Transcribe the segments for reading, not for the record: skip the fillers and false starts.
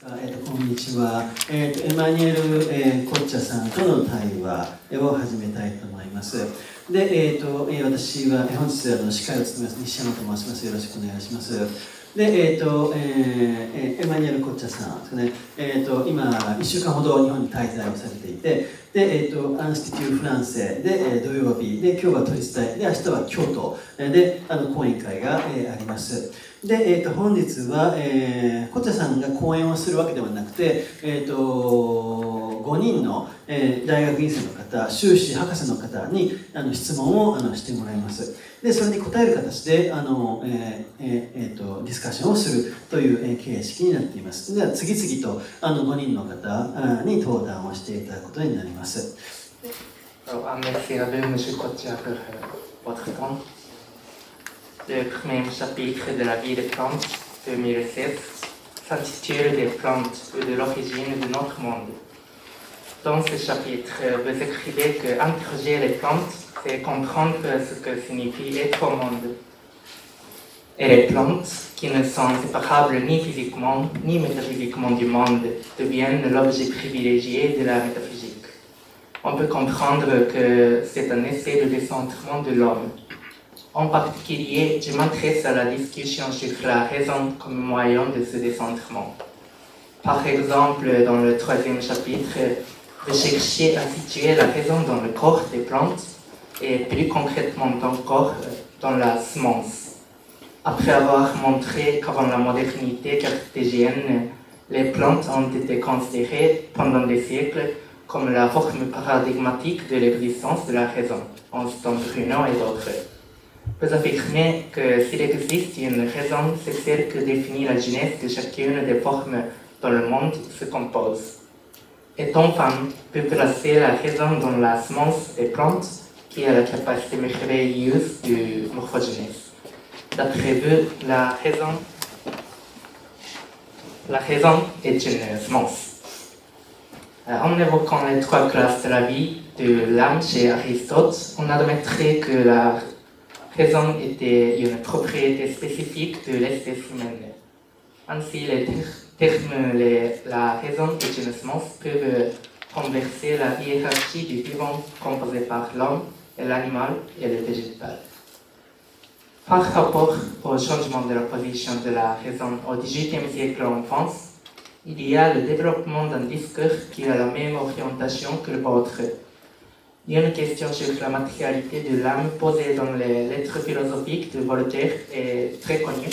こんにちは。エマニュエル、コッチャさんとの対話を始めたいと思います。で、私は本日司会を務めます西山と申します。よろしくお願いします。で、エマニュエル・コッチャさんですね、今、1週間ほど日本に滞在をされていて、で、アンスティテュー・フランセで、土曜日で、今日は都立大で、明日は京都で講演会があります。で、本日は、コッチャさんが講演をするわけではなくて、5人の、大学院生の方、修士博士の方に質問をしてもらいます。で、それに答える形でディスカッションをするという形式になっています。では、次々と5人の方に登壇をしていただくことになります。Merci à vous, M. Kotia, pour votre temps. Le premier chapitre de la vie des plantes, 2016, s'intitule Des plantes ou de l'origine de notre monde. Dans ce chapitre, vous écrivez qu'interroger les plantes, c'est comprendre ce que signifie être au monde. Et les plantes, qui ne sont séparables ni physiquement ni métaphysiquement du monde, deviennent l'objet privilégié de la métaphysique. On peut comprendre que c'est un essai de décentrement de l'homme. En particulier, je m'intéresse à la discussion sur la raison comme moyen de ce décentrement. Par exemple, dans le troisième chapitre, vous cherchez à situer la raison dans le corps des plantes et plus concrètement encore dans la semence. Après avoir montré qu'avant la modernité cartésienne, les plantes ont été considérées pendant des siècles comme la forme paradigmatique de l'existence de la raison, en citant Bruno et d'autres. Vous affirmez que s'il existe une raison, c'est celle que définit la genèse de chacune des formes dont le monde se compose. Étant femme peut placer la raison dans la semence des plantes, qui a la capacité merveilleuse de morphogenèse. D'après vous, la raison est une semence. En évoquant les trois classes de la vie de l'âme chez Aristote, on admettrait que la raison était une propriété spécifique de l'espèce humaine. Ainsi, les termes la raison et une semence peuvent renverser la hiérarchie du vivant composé par l'homme, et l'animal et le végétal. Par rapport au changement de la position de la raison au XVIIIe siècle en France, il y a le développement d'un discours qui a la même orientation que le vôtre. Il y a une question sur la matérialité de l'âme posée dans les lettres philosophiques de Voltaire est très connue,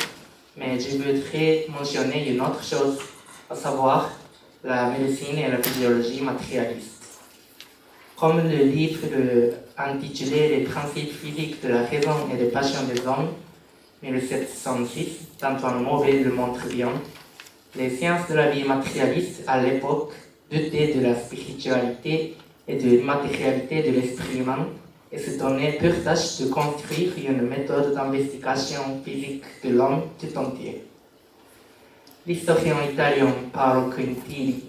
mais je voudrais mentionner une autre chose, à savoir la médecine et la physiologie matérialiste. Comme le livre intitulé Les principes physiques de la raison et des passions des hommes, 1706, d'Antoine Mauvais le montre bien, les sciences de la vie matérialiste à l'époque doutaient de la spiritualité et de l'immatérialité de l'esprit humain et se donnaient pour tâche de construire une méthode d'investigation physique de l'homme tout entier. L'historien italien Paolo Quintili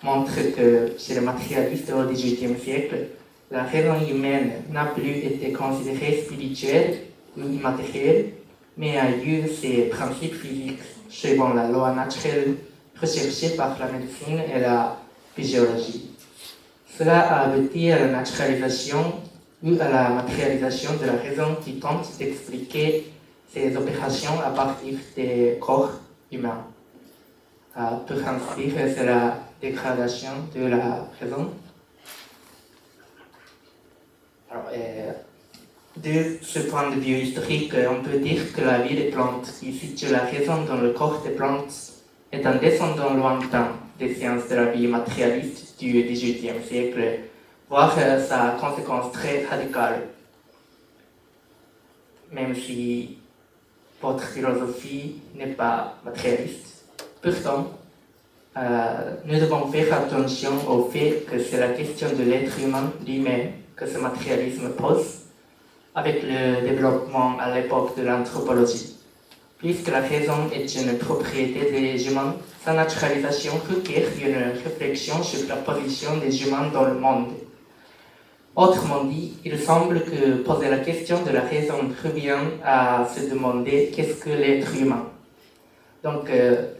montre que chez les matérialistes au XVIIIe siècle, la raison humaine n'a plus été considérée spirituelle ou immatérielle, mais a eu ses principes physiques suivant la loi naturelle recherchée par la médecine et la physiologie. Cela a abouti à la naturalisation ou à la matérialisation de la raison qui tente d'expliquer ces opérations à partir des corps humains. Pour ainsi dire, c'est la dégradation de la raison. Alors, de ce point de vue historique, on peut dire que la vie des plantes qui situe la raison dans le corps des plantes est un descendant lointain des sciences de la vie matérialiste du XVIIIe siècle, voire sa conséquence très radicale. Même si votre philosophie n'est pas matérialiste, pourtant, nous devons faire attention au fait que c'est la question de l'être humain lui-même que ce matérialisme pose, avec le développement à l'époque de l'anthropologie. Puisque la raison est une propriété des humains, sa naturalisation requiert une réflexion sur la position des humains dans le monde. Autrement dit, il semble que poser la question de la raison revient à se demander qu'est-ce que l'être humain. Donc,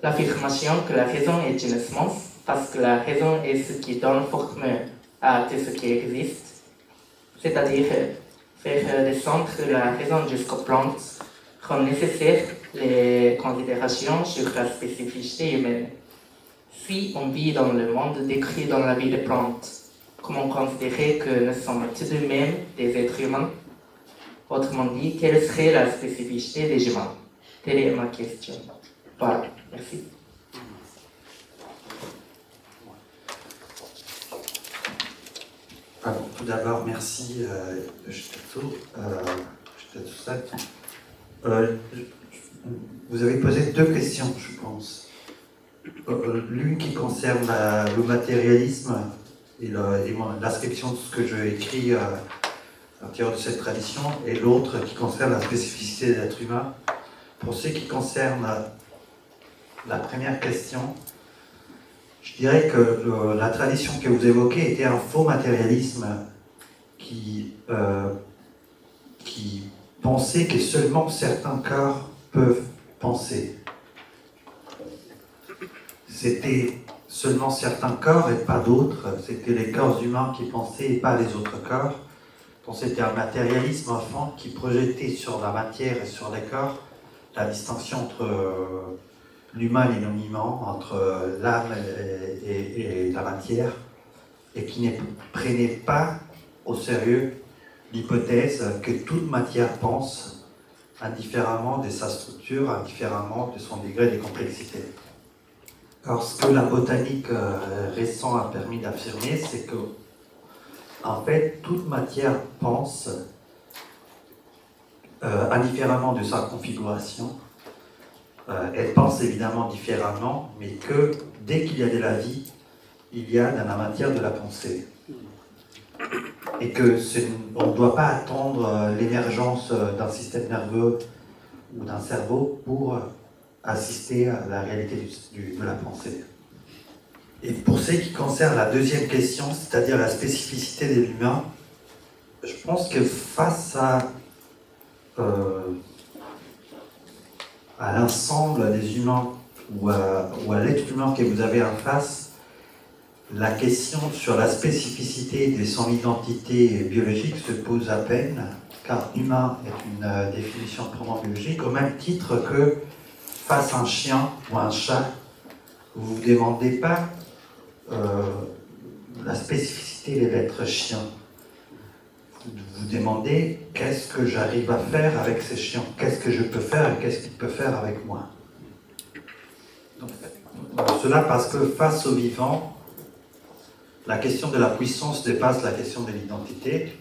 l'affirmation que la raison est une semence, parce que la raison est ce qui donne forme à tout ce qui existe, c'est-à-dire faire descendre la raison jusqu'aux plantes, rend nécessaire les considérations sur la spécificité humaine. Si on vit dans le monde décrit dans la vie des plantes, comment considérer que nous sommes tout de même des êtres humains? Autrement dit, quelle serait la spécificité des humains? Telle est ma question. Voilà, merci. Alors, tout d'abord, merci vous avez posé deux questions, je pense. L'une qui concerne le matérialisme et l'inscription de ce que j'ai écrit à partir de cette tradition, et l'autre qui concerne la spécificité de l'être humain. Pour ce qui concerne la première question, je dirais que la tradition que vous évoquez était un faux matérialisme qui pensait que seulement certains corps peuvent penser. C'était seulement certains corps et pas d'autres. C'était les corps humains qui pensaient et pas les autres corps. Donc c'était un matérialisme, enfant, qui projetait sur la matière et sur les corps la distinction entre l'humain et non-humain, entre l'âme et la matière, et qui ne prenait pas au sérieux l'hypothèse que toute matière pense indifféremment de sa structure, indifféremment de son degré de complexité. Alors, ce que la botanique récente a permis d'affirmer, c'est que, en fait, toute matière pense indifféremment de sa configuration. Elle pense évidemment différemment, mais que dès qu'il y a de la vie, il y a dans la matière de la pensée. Et que on ne doit pas attendre l'émergence d'un système nerveux ou d'un cerveau pour assister à la réalité de la pensée. Et pour ce qui concerne la deuxième question, c'est-à-dire la spécificité de l'humain, je pense que face à l'ensemble des humains ou à l'être humain que vous avez en face, la question sur la spécificité de son identité biologique se pose à peine, car humain est une définition purement biologique, au même titre que face à un chien ou un chat, vous ne vous demandez pas la spécificité de l'être chien. Vous vous demandez qu'est-ce que j'arrive à faire avec ces chiens, qu'est-ce que je peux faire et qu'est-ce qu'il peut faire avec moi. Donc, cela parce que face au vivant, la question de la puissance dépasse la question de l'identité.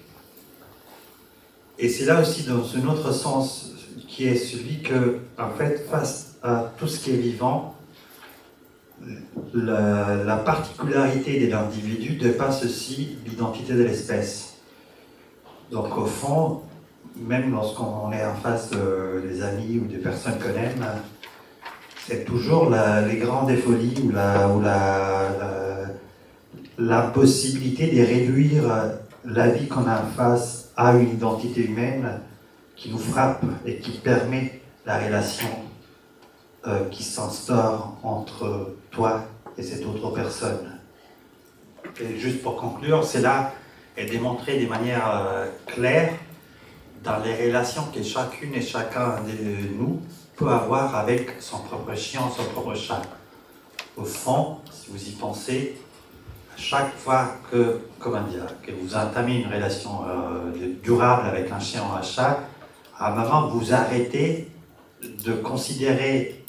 Et c'est là aussi dans un autre sens qui est celui que, en fait, face à tout ce qui est vivant, la particularité de l'individu dépasse aussi l'identité de l'espèce. Donc au fond, même lorsqu'on est en face des amis ou des personnes qu'on aime, c'est toujours les grandes folies ou la possibilité de réduire la vie qu'on a en face à une identité humaine qui nous frappe et qui permet la relation qui s'instaure entre toi et cette autre personne. Et juste pour conclure, c'est là et démontrer de manière claire dans les relations que chacune et chacun de nous peut avoir avec son propre chien, son propre chat. Au fond, si vous y pensez, à chaque fois que vous entamez une relation durable avec un chien ou un chat, à un moment vous arrêtez de considérer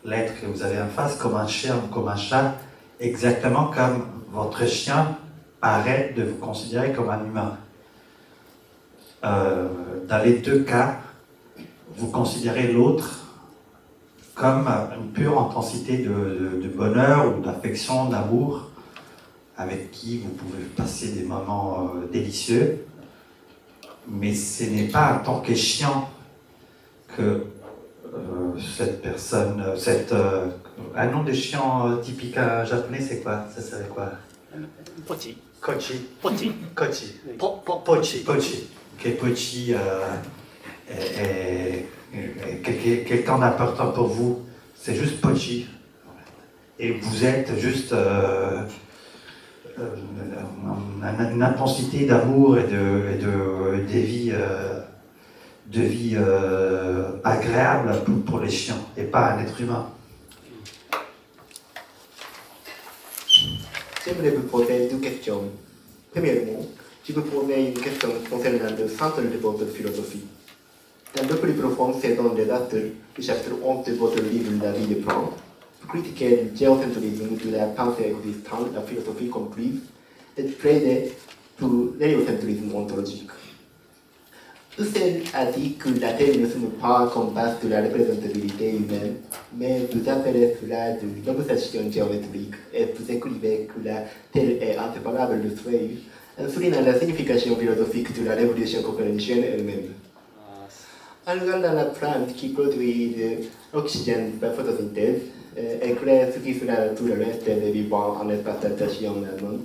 l'être que vous avez en face comme un chien ou comme un chat, exactement comme votre chien arrête de vous considérer comme un humain. Dans les deux cas, vous considérez l'autre comme une pure intensité de bonheur ou d'affection, d'amour, avec qui vous pouvez passer des moments délicieux. Mais ce n'est pas en tant que chien que cette personne, un nom de chien typique japonais, c'est quoi? Ça serait quoi? Pochi. Kochi. Pochi. Kochi. Pochi. Pochi. Que Pochi est quelqu'un d'important pour vous. c'est juste Pochi. Et vous êtes juste une intensité d'amour et de vie agréable pour les chiens et pas un être humain. J'aimerais vous poser deux questions. Premièrement, je vous poser une question concernant le centre de votre philosophie. Dans le plus profond saison des actes du chapitre 11 de votre livre La vie de Plan, vous critiquez le géocentrisme de la pensée existante, la philosophie comprise, et plaidez pour l'héliocentrisme ontologique. Husserl a dit que la Terre ne se meut pas comme base de la représentabilité humaine, mais vous appelez cela de l'obsession géométrique et vous écrivez que la Terre est inséparable du Soleil, en soulignant la signification philosophique de la révolution copernicienne elle-même. En regardant la plante qui produit de l'oxygène par photosynthèse et crée ce qui sera tout le reste des vivants en espace d'adaptation humaine,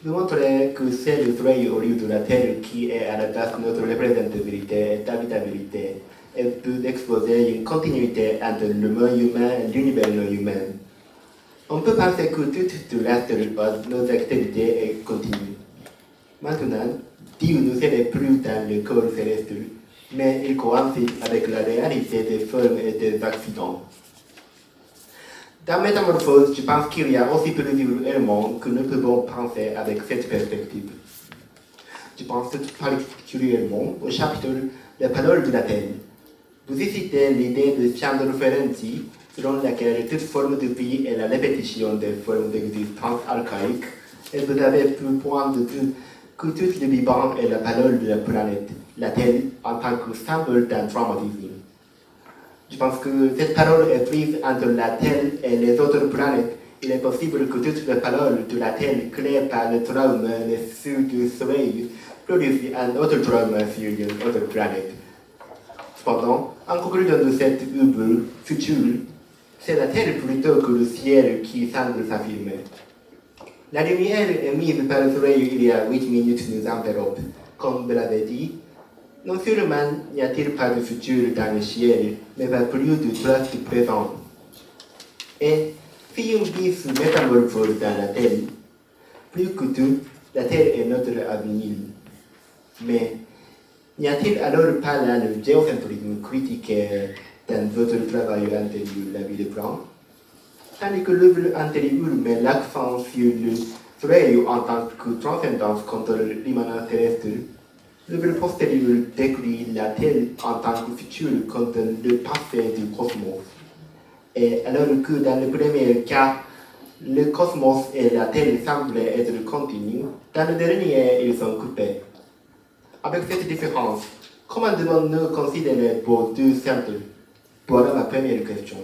vous montrez que c'est le Soleil au lieu de la Terre qui est à la base de notre représentabilité et habitabilité et peut exposer une continuité entre le monde humain et l'univers non humain. On peut penser que tout le reste de nos activités est continu. Maintenant, Dieu ne serait plus dans le corps céleste, mais il coïncide avec la réalité des formes et des accidents. Dans Métamorphose, je pense qu'il y a aussi plusieurs éléments que nous pouvons penser avec cette perspective. Je pense tout particulièrement au chapitre Les paroles de la Terre. Vous y citez l'idée de Chandra Ferenczi, selon laquelle toute forme de vie est la répétition des formes d'existence archaïques, et vous avez pu point de vue que tout le vivant est la parole de la planète, la Terre, en tant que symbole d'un traumatisme. Je pense que cette parole est prise entre la Terre et les autres planètes. Il est possible que toutes les paroles de la Terre créées par le trauma sur du Soleil produisent un autre trauma sur une autre planète. Cependant, en conclusion de cette œuvre future, c'est la Terre plutôt que le ciel qui semble s'affirmer. La lumière émise par le Soleil il y a 8 minutes nous enveloppe. Comme vous l'avez dit, non seulement n'y a-t-il pas de futur dans le ciel, mais pas plus de traces du présent. Et si on vit sous métamorphose dans la Terre, plus que tout, la Terre est notre avenir. Mais n'y a-t-il alors pas là le géocentrisme critiqué dans votre travail antérieur, La vie de Plan? Tandis que l'œuvre antérieure met l'accent sur le Soleil en tant que transcendance contre l'immanence terrestre, l'œuvre postérieure décrit la Terre en tant que futur contre le passé du cosmos. Et alors que dans le premier cas, le cosmos et la Terre semblent être continus, dans le dernier, ils sont coupés. Avec cette différence, comment devons-nous considérer vos deux centres? Voilà ma première question.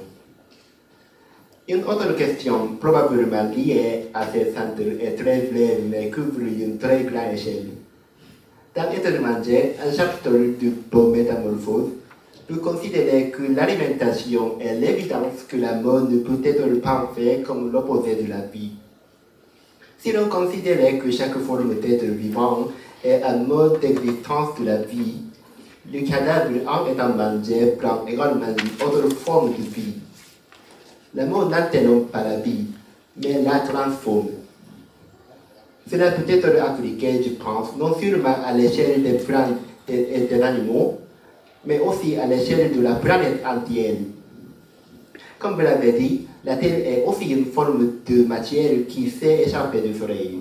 Une autre question, probablement liée à ces centres, est très brève mais couvre une très grande échelle. Dans Éternel, un chapitre de Beau Métamorphose, vous considérez que l'alimentation est l'évidence que la mort ne peut être pensée comme l'opposé de la vie. Si l'on considérait que chaque forme d'être vivant est un mode d'existence de la vie, le cadavre en étant mangé prend également une autre forme de vie. La mort n'interrompt pas la vie, mais la transforme. Cela peut être appliqué, je pense, non seulement à l'échelle des plantes et des animaux, mais aussi à l'échelle de la planète entière. Comme vous l'avez dit, la Terre est aussi une forme de matière qui s'est échappée du Soleil.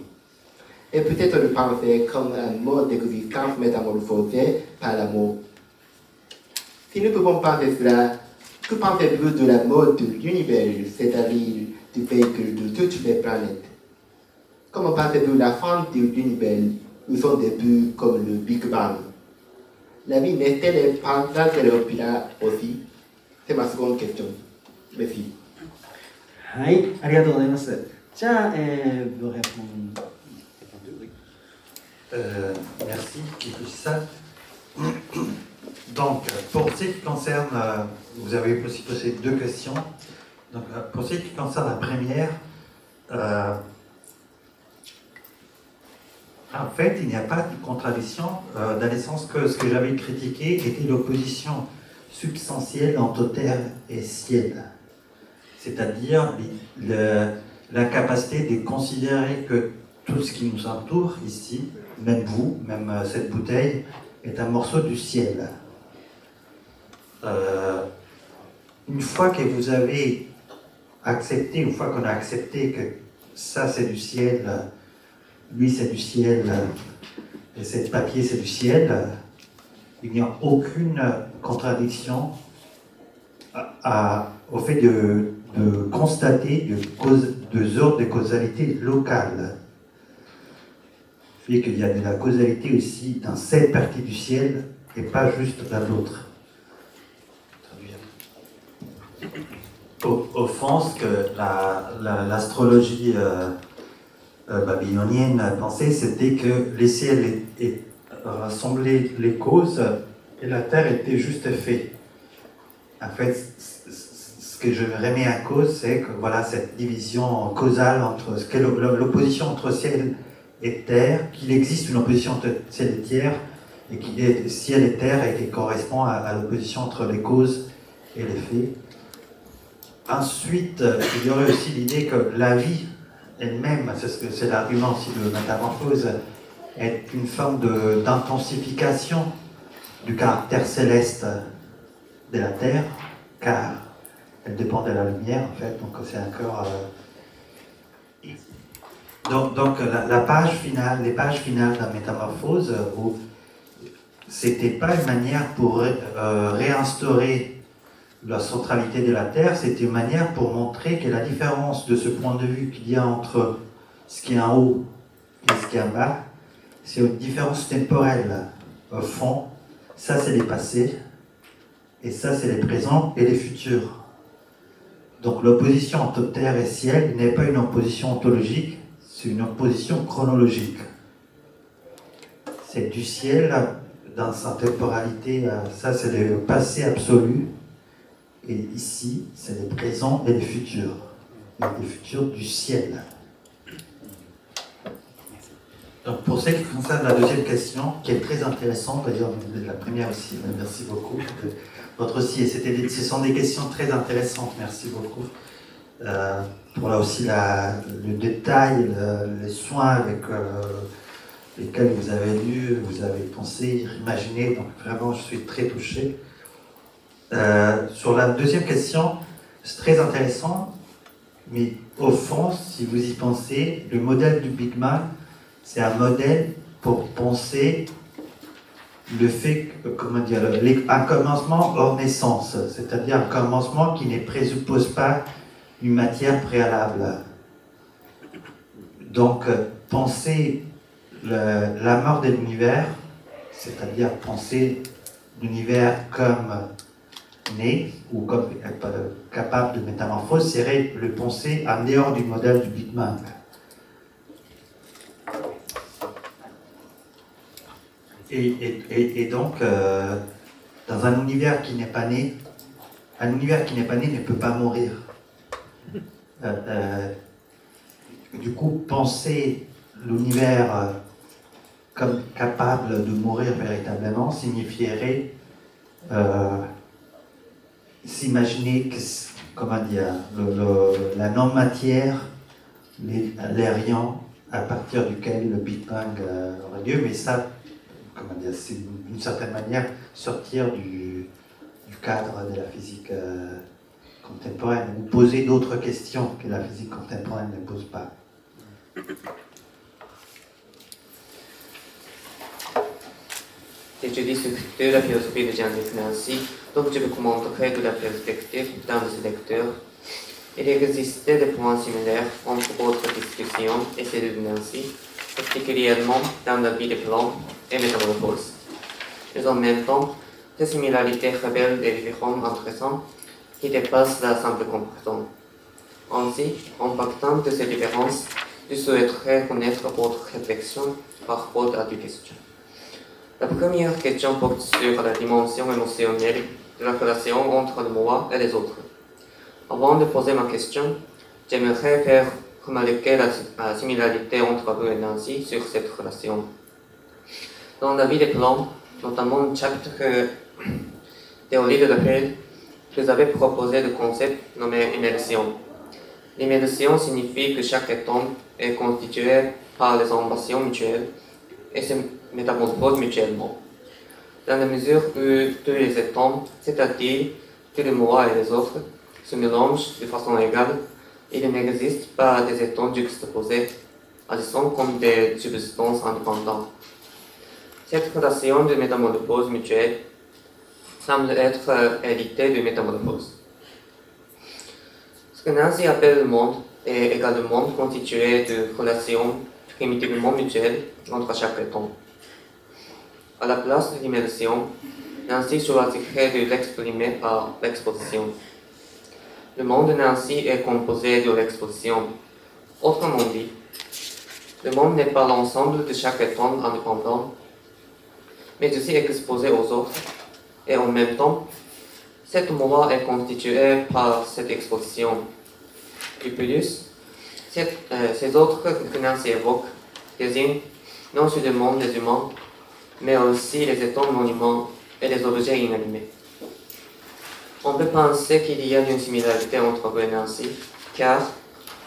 Et peut être pensée comme un mode d'existence métamorphosé par la mort. Si nous pouvons penser cela, que pensez-vous de la mode de l'univers, c'est-à-dire du véhicule de toutes les planètes? Comment pensez-vous la fin de l'univers ou son début comme le Big Bang? La vie n'est-elle pas interrompue là aussi? C'est ma seconde question. Merci. はい、ありがとうございます。じゃあ、vous répondre. Merci, ça. Donc, pour ce qui concerne, vous avez aussi posé deux questions. Donc, pour ce qui concerne la première, en fait, il n'y a pas de contradiction dans le sens que ce que j'avais critiqué était l'opposition substantielle entre terre et ciel. C'est-à-dire la capacité de considérer que tout ce qui nous entoure ici, même vous, même cette bouteille, est un morceau du ciel. Une fois que vous avez accepté, une fois qu'on a accepté que ça c'est du ciel, lui c'est du ciel, et ce papier c'est du ciel, il n'y a aucune contradiction au fait de constater deux ordres de causalité locale. Fait qu'il y a de la causalité aussi dans cette partie du ciel et pas juste dans l'autre. Au fond, ce que l'astrologie babylonienne pensait, c'était que les ciels rassemblaient les causes et la terre était juste fait. En fait, ce que je remets en cause, c'est que voilà cette division causale entre ce qu'est l'opposition entre ciel et terre, qu'il existe une opposition entre ciel et terre, et qu'il est ciel et terre et qui correspond à l'opposition entre les causes et les faits. Ensuite, il y aurait aussi l'idée que la vie elle-même, c'est l'argument aussi de Métamorphose, est une forme d'intensification du caractère céleste de la Terre, car elle dépend de la lumière, en fait, donc c'est encore... Donc la page finale, les pages finales de la Métamorphose, où c'était pas une manière pour réinstaurer la centralité de la Terre, c'était une manière pour montrer que la différence de ce point de vue qu'il y a entre ce qui est en haut et ce qui est en bas, c'est une différence temporelle. Au fond, ça c'est les passés, et ça c'est les présents et les futurs. Donc l'opposition entre terre et ciel n'est pas une opposition ontologique, c'est une opposition chronologique. C'est du ciel dans sa temporalité, ça c'est le passé absolu, et ici c'est les présents et les futurs du ciel. Donc pour ce qui concerne la deuxième question, qui est très intéressante, d'ailleurs la première aussi, merci beaucoup. Votre aussi, ce sont des questions très intéressantes, merci beaucoup. Pour là aussi le détail, les soins avec lesquels vous avez lu, vous avez pensé, imaginé, donc vraiment je suis très touché. Sur la deuxième question, c'est très intéressant, mais au fond, si vous y pensez, le modèle du Big Bang, c'est un modèle pour penser le fait, comment dire, un commencement hors naissance, c'est-à-dire un commencement qui ne présuppose pas une matière préalable. Donc, penser la mort de l'univers, c'est-à-dire penser l'univers comme né ou comme capable de métamorphose, serait le penser en dehors du modèle du Big Bang. Et donc, dans un univers qui n'est pas né, ne peut pas mourir. Du coup, penser l'univers comme capable de mourir véritablement signifierait s'imaginer que, comment dire, la non-matière, l'aérien à partir duquel le Big Bang aurait lieu, mais ça, comment dire, c'est d'une certaine manière sortir du cadre de la physique contemporaine, ou poser d'autres questions que la physique contemporaine ne pose pas. J'étudie de la philosophie de Jean-Luc Nancy, donc je vous montrerai de la perspective d'un des lecteurs. Il existait des points similaires entre votre discussion et celle de Nancy, particulièrement dans la vie de Plomb et Métamorphose. Mais en même temps, des similarités révèlent des différences intéressantes qui dépassent la simple comparaison. Ainsi, en partant de ces différences, je souhaiterais connaître votre réflexion par rapport à deux questions. La première question porte sur la dimension émotionnelle de la relation entre le moi et les autres. Avant de poser ma question, j'aimerais faire remarquer la similarité entre vous et Nancy sur cette relation. Dans la vie de Plomb, notamment le chapitre théorie de l'appel, vous avez proposé le concept nommé immersion. L'immersion signifie que chaque atome est constitué par les ambitions mutuelles et se métamorphose mutuellement. Dans la mesure où tous les atomes, c'est-à-dire tous les moi et les autres, se mélangent de façon égale, il n'existe pas des atomes juxtaposés, agissant comme des substances indépendantes. Cette relation de métamorphose mutuelle semble être héritée de métamorphose. Ce que Nancy appelle le monde est également constitué de relations primitivement mutuelles entre chaque atome. À la place de l'immersion, Nancy choisirait de l'exprimer par l'exposition. Le monde de Nancy est composé de l'exposition. Autrement dit, le monde n'est pas l'ensemble de chaque atome indépendant, mais aussi exposé aux autres, et en même temps, cette moi est constituée par cette exposition. De plus, ces autres que Nancy évoque désignent non seulement les humains, mais aussi les atomes non humains et les objets inanimés. On peut penser qu'il y a une similarité entre eux et Nancy, car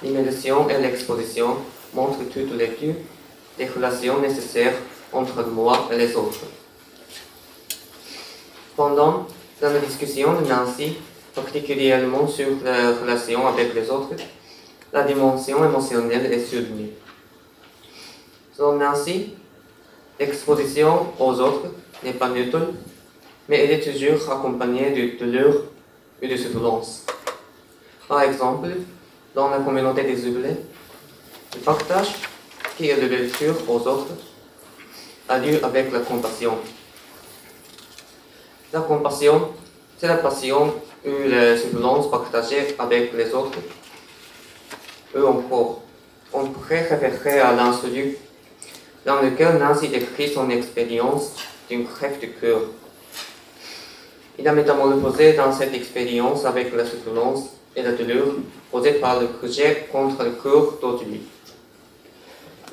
l'immersion et l'exposition montrent toutes les deux les relations nécessaires entre le moi et les autres. Cependant, dans la discussion de Nancy, particulièrement sur la relation avec les autres, la dimension émotionnelle est soulignée. Selon Nancy, l'exposition aux autres n'est pas neutre, mais elle est toujours accompagnée de douleur et de souffrance. Par exemple, dans la communauté des oubliés, le partage, qui est l'ouverture aux autres, a lieu avec la compassion. La compassion, c'est la passion ou la souffrance partagée avec les autres. Ou encore, on pourrait référer à l'insolue, dans lequel Nancy décrit son expérience d'une crève du cœur. Il a métamorphosé dans cette expérience avec la souffrance et la douleur causée par le rejet contre le corps d'autrui.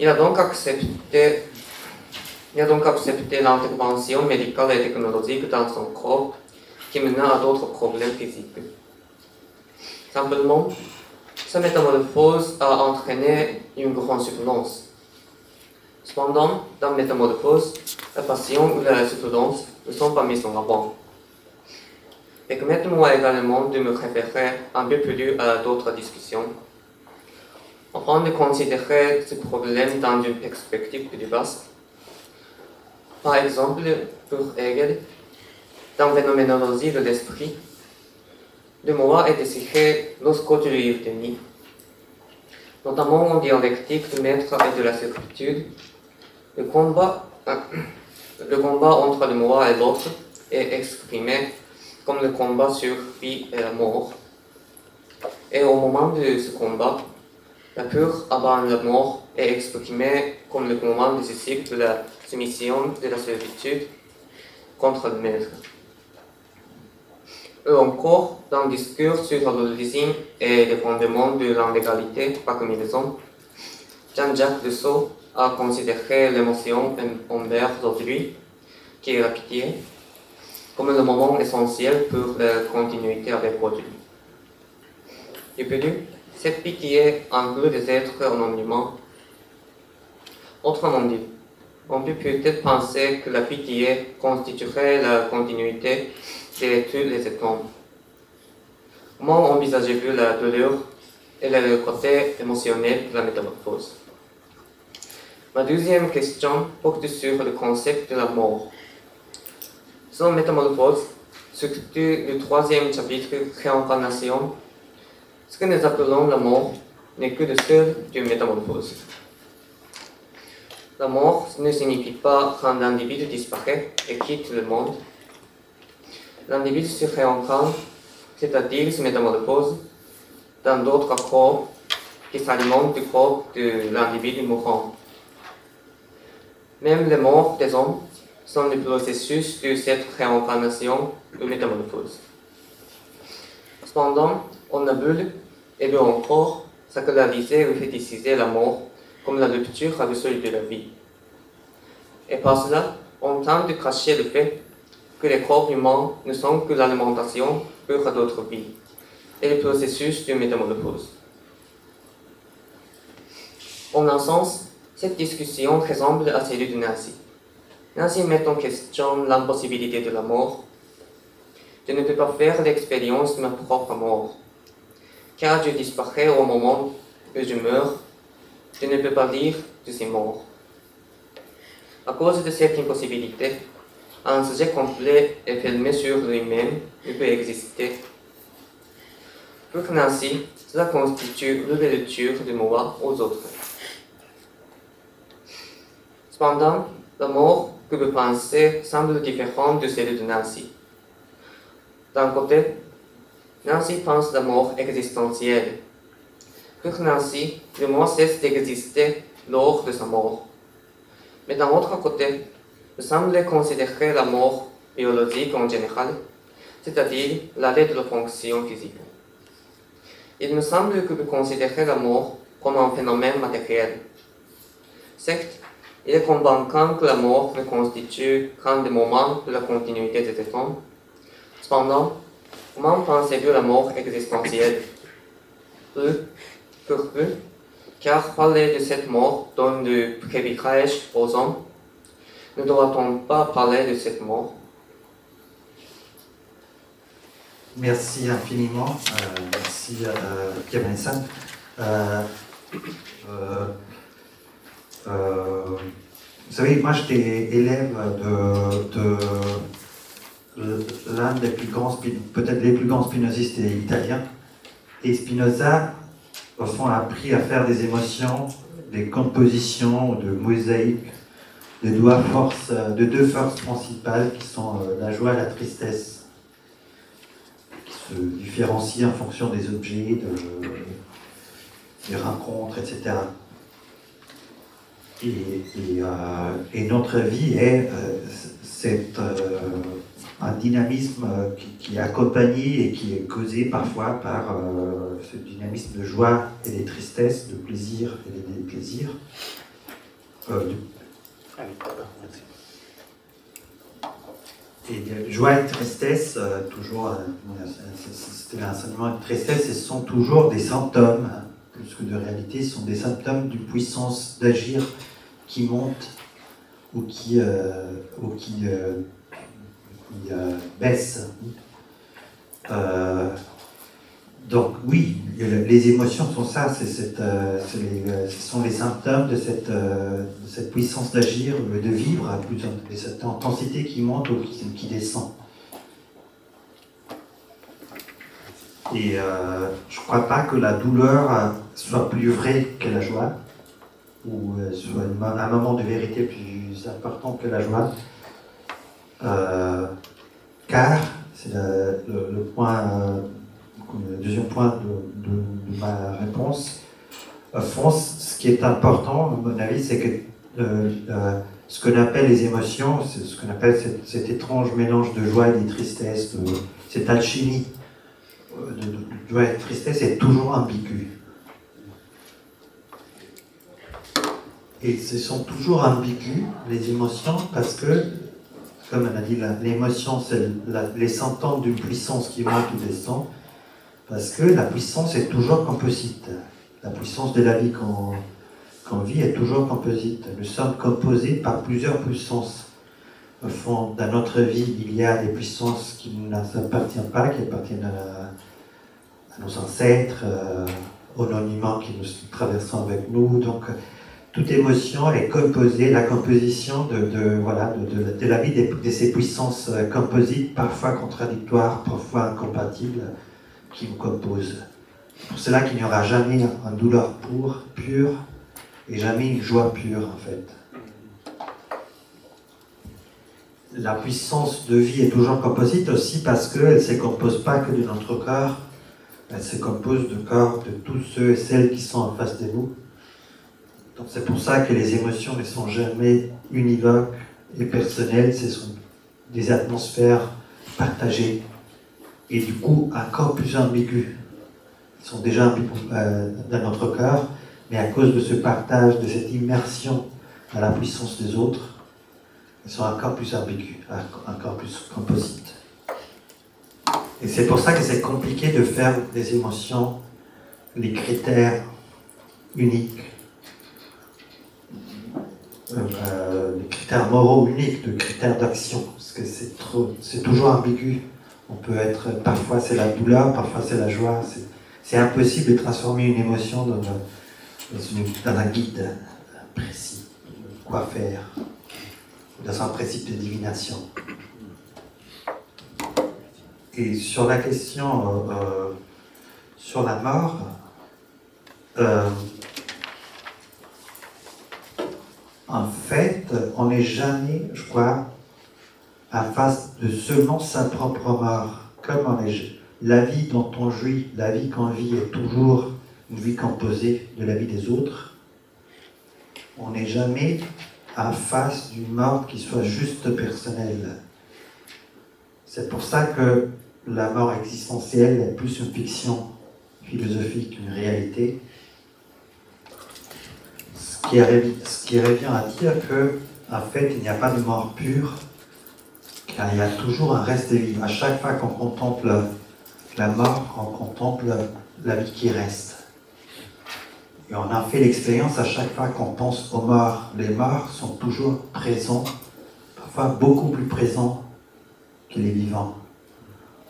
Il a donc accepté l'intervention médicale et technologique dans son corps qui mena à d'autres problèmes physiques. Simplement, sa métamorphose a entraîné une grande souffrance. Cependant, dans la métamorphose, la passion ou la souffrance ne sont pas mises en avant. Permettez-moi également de me référer un peu plus à d'autres discussions, afin de considérer ce problème dans une perspective plus vaste. Par exemple, pour Hegel, dans la phénoménologie de l'esprit, le moi est désiré lorsqu'autrui est déni. Notamment en dialectique du maître et de la servitude, le combat entre le moi et l'autre est exprimé comme le combat sur vie et la mort. Et au moment de ce combat, la peur avant la mort est exprimée comme le moment décisif de la soumission de la servitude contre le maître. Ou encore, dans le discours sur l'origine et le fondement de l'illégalité parmi les hommes, Jean-Jacques Rousseau a considéré l'émotion envers autrui, qui est la pitié, comme le moment essentiel pour la continuité avec autrui. De plus, cette pitié inclut les êtres anonymement. Autrement dit, on peut peut-être penser que la pitié constituerait la continuité de tous les atomes. Comment envisagez-vous la douleur et le côté émotionnel de la métamorphose? Ma deuxième question porte sur le concept de la mort. Selon Métamorphose, surtout le troisième chapitre, Réincarnation, ce que nous appelons la mort n'est que le seul d'une métamorphose. La mort ne signifie pas qu'un individu disparaît et quitte le monde. L'individu se réincarne, c'est-à-dire se métamorphose, dans d'autres corps qui s'alimentent du corps de l'individu mourant. Même les morts des hommes sont le processus de cette réincarnation ou métamorphose. Cependant, on a voulu, et veut encore, sacraliser ou fétichiser la mort comme la rupture absolue de la vie. Et par cela, on tente de cacher le fait que les corps humains ne sont que l'alimentation pour d'autres vies et le processus de métamorphose. En un sens, cette discussion ressemble à celle de Nancy. Nancy met en question l'impossibilité de la mort. Je ne peux pas faire l'expérience de ma propre mort, car je disparais au moment où je meurs. Je ne peux pas dire je suis mort. À cause de cette impossibilité, un sujet complet et fermé sur lui-même ne peut exister. Pour Nancy, cela constitue l'ouverture de moi aux autres. Cependant, la mort que vous pensez semble différente de celle de Nancy. D'un côté, Nancy pense la mort existentielle. Pour Nancy, le moi cesse d'exister lors de sa mort. Mais d'un autre côté, vous semblez considérer la mort biologique en général, c'est-à-dire l'arrêt de la fonction physique. Il me semble que vous considérez la mort comme un phénomène matériel. Certes, il est convaincant que la mort ne constitue qu'un des moments de la continuité des temps. Cependant, comment pensez-vous la mort existentielle? Pour vous, car parler de cette mort donne du privilège aux hommes. Ne doit-on pas parler de cette mort? Merci infiniment. Merci Kevin-san. Vous savez, moi j'étais élève de l'un des plus grands, peut-être les plus grands spinozistes italiens. Et Spinoza, au fond, a appris à faire des émotions, des compositions, de mosaïques, de deux forces principales qui sont la joie et la tristesse, qui se différencient en fonction des objets, des rencontres, etc. Et notre vie est un dynamisme qui est accompagné et qui est causé parfois par ce dynamisme de joie et des tristesses, de plaisir et des déplaisirs. Et joie et tristesse, toujours, c'était l'enseignement de tristesse, ce sont toujours des symptômes, plus que de réalité, ce sont des symptômes d'une puissance d'agir qui monte ou qui baisse. Donc oui, les émotions sont ça, ce sont les symptômes de cette puissance d'agir, de vivre, de cette intensité qui monte ou qui descend. Et je ne crois pas que la douleur soit plus vraie que la joie, ou soit un moment de vérité plus important que la joie, car, c'est le deuxième point de ma réponse, au fond, ce qui est important, à mon avis, c'est que ce qu'on appelle les émotions, c'est ce qu'on appelle cet étrange mélange de joie et de tristesse, cette alchimie de joie et de tristesse est toujours ambiguë. Et ce sont toujours ambiguës, les émotions, parce que, comme on a dit, l'émotion, c'est les symptômes d'une puissance qui monte ou descend, parce que la puissance est toujours composite. La puissance de la vie qu'on vit est toujours composite. Nous sommes composés par plusieurs puissances. Au fond, dans notre vie, il y a des puissances qui ne nous appartiennent pas, qui appartiennent à nos ancêtres, aux non-humains qui nous traversons avec nous. Donc, toute émotion est composée, la composition de la vie de ces puissances composites, parfois contradictoires, parfois incompatibles, qui nous composent. C'est pour cela qu'il n'y aura jamais une douleur pure et jamais une joie pure, en fait. La puissance de vie est toujours composite aussi parce qu'elle ne se compose pas que de notre corps, elle se compose du corps de tous ceux et celles qui sont en face de nous. Donc c'est pour ça que les émotions ne sont jamais univoques et personnelles, ce sont des atmosphères partagées et du coup encore plus ambiguës. Elles sont déjà ambiguës dans notre cœur, mais à cause de ce partage, de cette immersion à la puissance des autres, Elles sont encore plus ambiguës, encore plus composites. Et c'est pour ça que c'est compliqué de faire des émotions, les critères uniques, les critères moraux uniques, les critères d'action, parce que c'est toujours ambigu. On peut être, parfois c'est la douleur, parfois c'est la joie. C'est impossible de transformer une émotion dans un guide précis, quoi faire, dans un principe de divination. Et sur la question sur la mort, en fait, on n'est jamais, je crois, en face de seulement sa propre mort. Comme la vie dont on jouit, la vie qu'on vit est toujours une vie composée de la vie des autres. On n'est jamais en face d'une mort qui soit juste personnelle. C'est pour ça que la mort existentielle est plus une fiction philosophique qu'une réalité. Ce qui revient à dire que, en fait, il n'y a pas de mort pure, car il y a toujours un reste vivant. À chaque fois qu'on contemple la mort, on contemple la vie qui reste. Et on a fait l'expérience à chaque fois qu'on pense aux morts. Les morts sont toujours présents, parfois beaucoup plus présents que les vivants.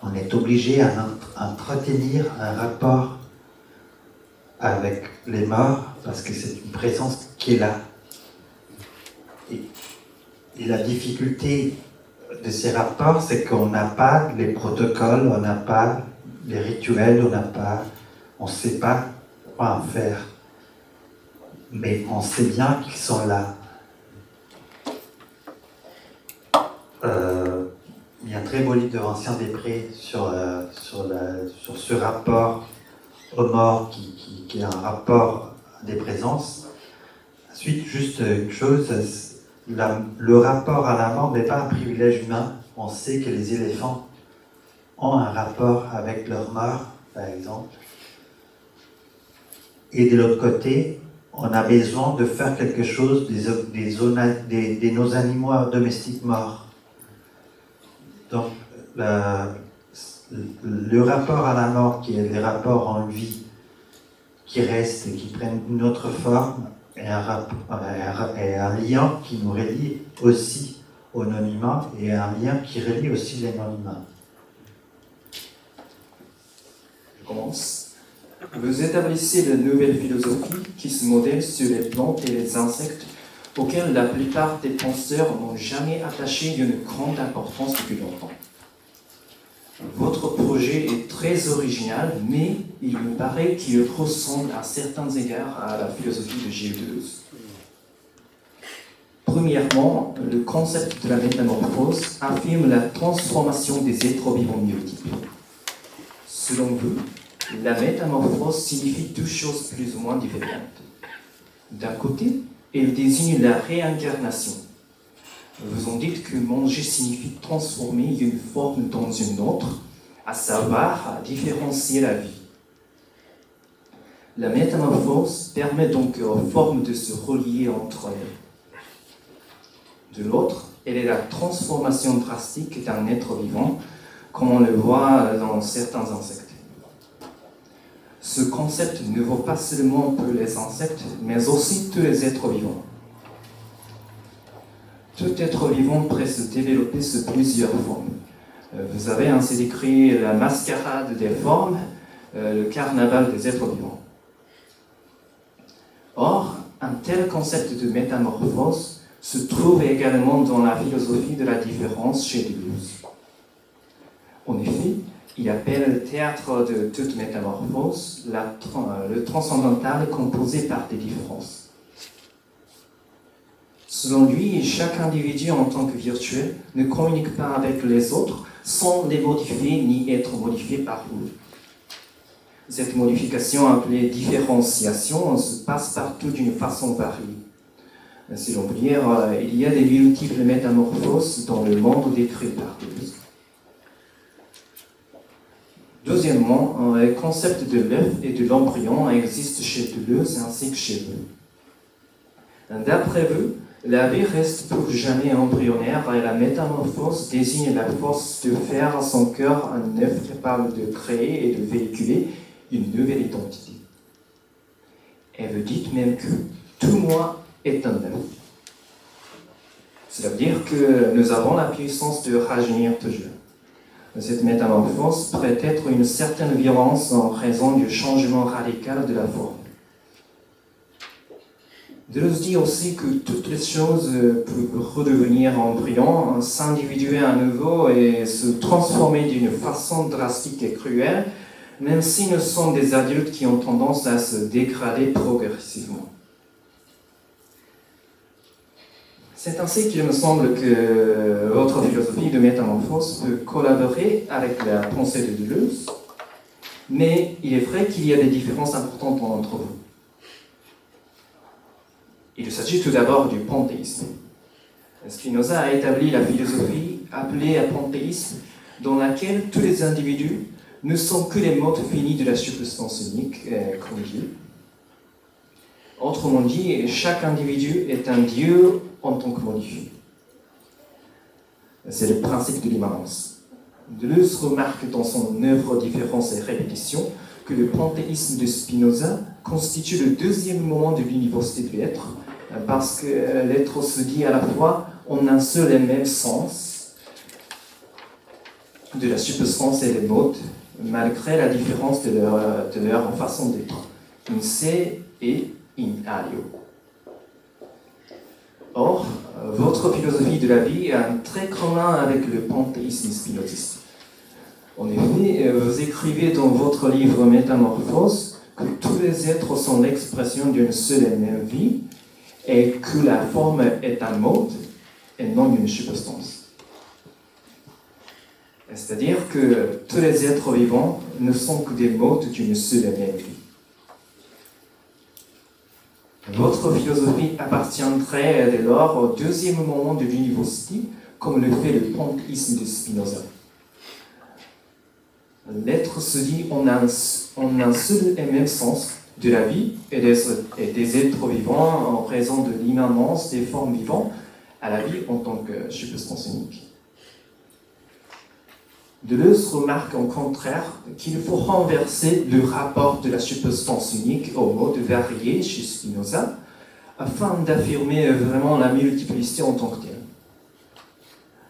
On est obligé à entretenir un rapport avec les morts parce que c'est une présence qui est là. Et la difficulté de ces rapports, c'est qu'on n'a pas les protocoles, on n'a pas les rituels, on ne sait pas quoi en faire. Mais on sait bien qu'ils sont là. Il y a un très beau livre de Vincent Després sur ce rapport aux morts qui est un rapport des présences. Ensuite, juste une chose, le rapport à la mort n'est pas un privilège humain. On sait que les éléphants ont un rapport avec leur mort, par exemple. Et de l'autre côté, on a besoin de faire quelque chose de nos animaux domestiques morts. Donc, le rapport à la mort, qui est les rapports en vie, qui restent et qui prennent une autre forme, est un lien qui nous relie aussi aux non-humains et un lien qui relie aussi les non-humains. Je commence. Vous établissez de nouvelles philosophies qui se modèlent sur les plantes et les insectes auxquels la plupart des penseurs n'ont jamais attaché une grande importance depuis longtemps. Votre projet est très original, mais il me paraît qu'il ressemble à certains égards à la philosophie de Gilles Deleuze. Premièrement, le concept de la métamorphose affirme la transformation des êtres vivants biotypes. Selon vous, la métamorphose signifie deux choses plus ou moins différentes. D'un côté, elle désigne la réincarnation. Vous en dites que manger signifie transformer une forme dans une autre, à savoir différencier la vie. La métamorphose permet donc aux formes de se relier entre elles. De l'autre, elle est la transformation drastique d'un être vivant, comme on le voit dans certains insectes. Ce concept ne vaut pas seulement pour les insectes, mais aussi tous les êtres vivants. Tout être vivant peut se développer sous plusieurs formes. Vous avez ainsi décrit la mascarade des formes, le carnaval des êtres vivants. Or, un tel concept de métamorphose se trouve également dans la philosophie de la différence chez Deleuze. En effet, il appelle le théâtre de toute métamorphose le transcendantal composé par des différences. Selon lui, chaque individu en tant que virtuel ne communique pas avec les autres sans les modifier ni être modifié par eux. Cette modification appelée différenciation se passe partout d'une façon variée. Si l'on peut dire, il y a des multiples métamorphoses dans le monde décrit par Deleuze. Deuxièmement, le concept de l'œuf et de l'embryon existe chez Deleuze ainsi que chez vous. D'après vous, La vie reste pour jamais embryonnaire et la métamorphose désigne la force de faire à son cœur un œuf capable de créer et de véhiculer une nouvelle identité. Et vous dites même que tout moi est un œuf. Cela veut dire que nous avons la puissance de rajeunir toujours. Cette métamorphose pourrait être une certaine violence en raison du changement radical de la forme. Deleuze dit aussi que toutes les choses peuvent redevenir embryon, s'individuer à nouveau et se transformer d'une façon drastique et cruelle, même si nous sommes des adultes qui ont tendance à se dégrader progressivement. C'est ainsi qu'il me semble que votre philosophie de métamorphose peut collaborer avec la pensée de Deleuze, mais il est vrai qu'il y a des différences importantes entre vous. Il s'agit tout d'abord du panthéisme. Spinoza a établi la philosophie appelée à panthéisme, dans laquelle tous les individus ne sont que les modes finis de la substance unique, comme Dieu. Autrement dit, chaque individu est un Dieu en tant que modifié. C'est le principe de l'immanence. Deleuze remarque dans son œuvre Différence et répétition que le panthéisme de Spinoza constitue le deuxième moment de l'université de l'être, parce que l'être se dit à la fois en un seul et même sens de la substance et des modes, malgré la différence de leur façon d'être, in se et in alio. Or, votre philosophie de la vie a un trait commun avec le panthéisme spinoziste. En effet, vous écrivez dans votre livre Métamorphose que tous les êtres sont l'expression d'une seule et même vie, et que la forme est un mode et non une substance. C'est-à-dire que tous les êtres vivants ne sont que des modes d'une seule et même vie. Votre philosophie appartiendrait dès lors au deuxième moment de l'université, comme le fait le panthéisme de Spinoza. L'être se dit en un seul et même sens de la vie et des êtres vivants en raison de l'immanence des formes vivantes à la vie en tant que substance unique. Deleuze remarque au contraire qu'il faut renverser le rapport de la substance unique au mode varié chez Spinoza afin d'affirmer vraiment la multiplicité en tant que telle.